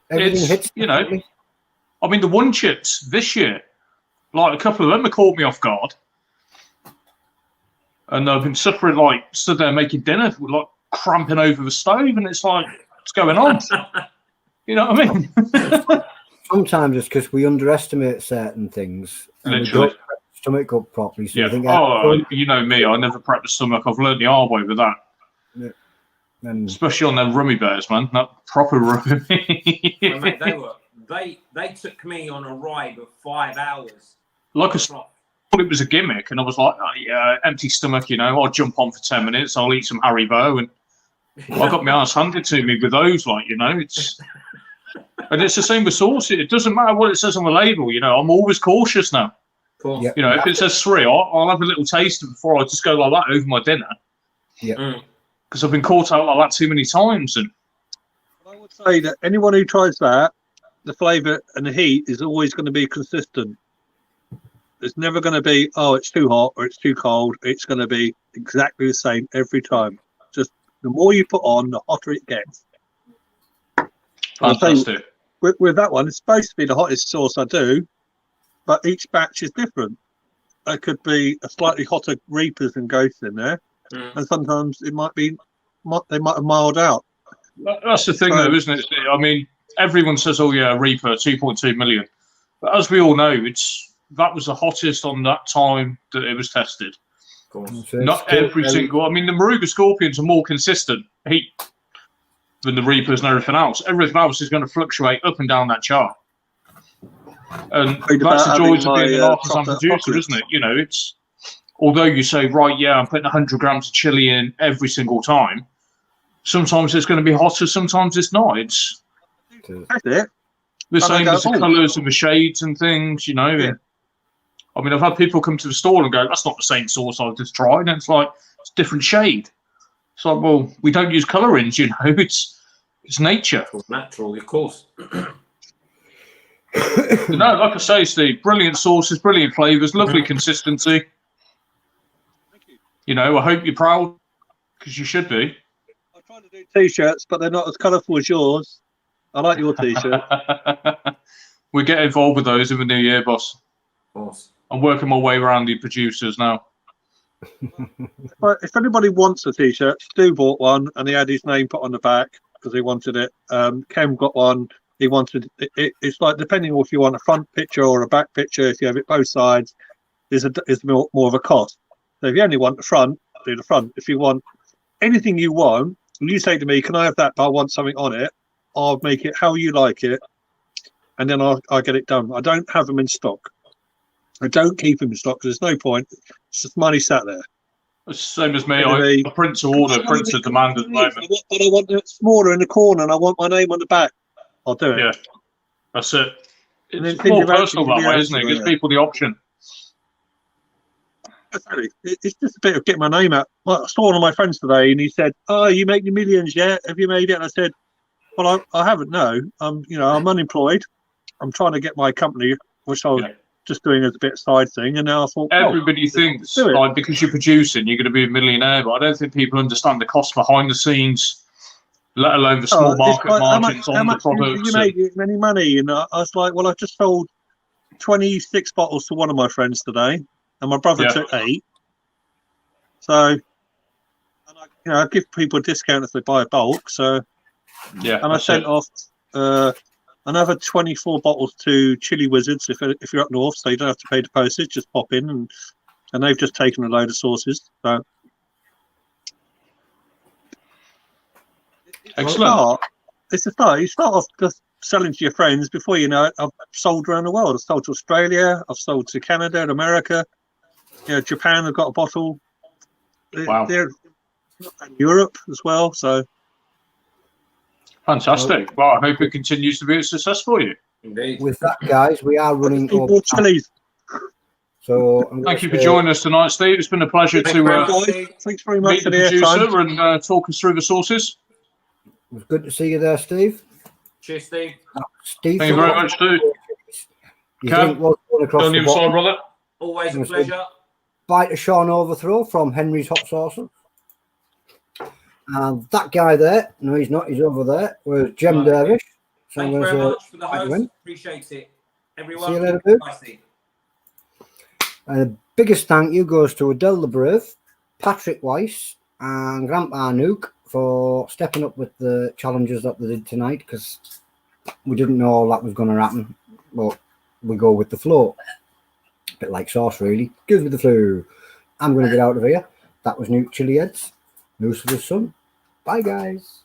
Everything hits, you know. I mean, the one chips this year, like a couple of them have caught me off guard. And I've been suffering, like, stood there making dinner, like, cramping over the stove, and it's like, what's going on? You know what I mean? Sometimes it's because we underestimate certain things. And literally. we don't prep the stomach up properly. So Yeah. you think, You know me, I never prep the stomach. I've learned the hard way with that. Yeah. And especially on them rummy bears, man. That proper rummy. Well, mate, they took me on a ride of 5 hours. Like I thought it was a gimmick, and I was like, oh, yeah, empty stomach, you know, I'll jump on for 10 minutes, I'll eat some Haribo, and I got my ass handed to me with those, like, you know, and it's the same with sauce. It doesn't matter what it says on the label, you know, I'm always cautious now. Cool. You know, if it says 3, I'll have a little taste before I just go like that over my dinner. Yeah. Because I've been caught out like that too many times. And I would say that anyone who tries that, the flavour and the heat is always going to be consistent. It's never going to be, oh, it's too hot or it's too cold. It's going to be exactly the same every time. Just the more you put on, the hotter it gets. Fantastic. With that one, it's supposed to be the hottest sauce I do, but each batch is different. There could be a slightly hotter Reapers and Ghosts in there, and sometimes it might be, they might have mild out. That's the thing, though, isn't it? I mean, everyone says, oh, yeah, Reaper, 2.2 million. But as we all know, that was the hottest on that time that it was tested. Not every single. I mean, the Maruga Scorpions are more consistent heat than the Reapers and everything else. Everything else is going to fluctuate up and down that chart. And that's the joys of being an artisan producer, isn't it? You know, it's, although you say, right, yeah, I'm putting 100 grams of chili in every single time, sometimes it's going to be hotter, sometimes it's not. It's the same as the colours and the shades and things, you know. Yeah. I mean, I've had people come to the store and go, that's not the same sauce I've just tried. And it's like, it's a different shade. It's like, well, we don't use colourings, you know. It's nature. It's natural, of course. No, like I say, Steve, brilliant sauces, brilliant flavours, lovely consistency. You know, I hope you're proud, because you should be. I try to do T-shirts, but they're not as colourful as yours. I like your T-shirt. We get involved with those in the new year, boss. Of course. I'm working my way around the producers now. If anybody wants a T-shirt, Stu bought one and he had his name put on the back because he wanted it. Ken got one. He wanted it. It's like depending on if you want a front picture or a back picture. If you have it both sides, is more of a cost. So if you only want the front, do the front. If you want anything you want, and you say to me, "Can I have that?" But I want something on it. I'll make it how you like it, and then I'll get it done. I don't have them in stock. I don't keep them in stock because there's no point. It's just money sat there. It's the same as me. I print to order, print to demand at the moment. But I want it smaller in the corner and I want my name on the back. I'll do it. Yeah, that's it. And It's then more think about personal it, that way, isn't it? It gives people the option. It's just a bit of getting my name out. Well, I saw one of my friends today and he said, "Oh, you make the millions yet? Have you made it?" And I said, "Well, I haven't, no. I'm unemployed. I'm trying to get my company, which I was just doing as a bit of side thing, and now I thought Everybody thinks like because you're producing, you're going to be a millionaire, but I don't think people understand the cost behind the scenes, let alone the small market margins on the products. You make any money? And I was like, well, I just sold 26 bottles to one of my friends today, and my brother took 8. So, I give people a discount if they buy a bulk. So, and I sent off another 24 bottles to Chilli-heads if you're up north, so you don't have to pay the postage. Just pop in, and they've just taken a load of sauces. So excellent. It's a start. You start off just selling to your friends. Before you know it, I've sold around the world. I've sold to Australia. I've sold to Canada and America. Japan. I've got a bottle. Wow. And Europe as well. So. Fantastic. Well, I hope it continues to be a success for you. Indeed. With that, guys, we are running more chilies. So thank you for joining us tonight, Steve. It's been a pleasure Thanks very much meet the producer and talk us through the sources. It was good to see you there, Steve. Cheers, Steve. Steve, thank you very much, Steve. Cam, don't you sorry, brother. Always a pleasure. Bite to Sean Overthrow from Henry's Hot Saucer. And that guy there, no, he's not, he's over there, was Jem Dervish. So Thank you very much for the host. Appreciate it. Everyone, see you later, dude. And the biggest thank you goes to Adele the Brave, Patrick Weiss, and Grandpa NEUK for stepping up with the challenges that they did tonight, because we didn't know that was going to happen, but we go with the flow. A bit like sauce, really. Gives me the flu. I'm going to get out of here. That was NEUK Chilli-heads. News for the sun. Bye, guys.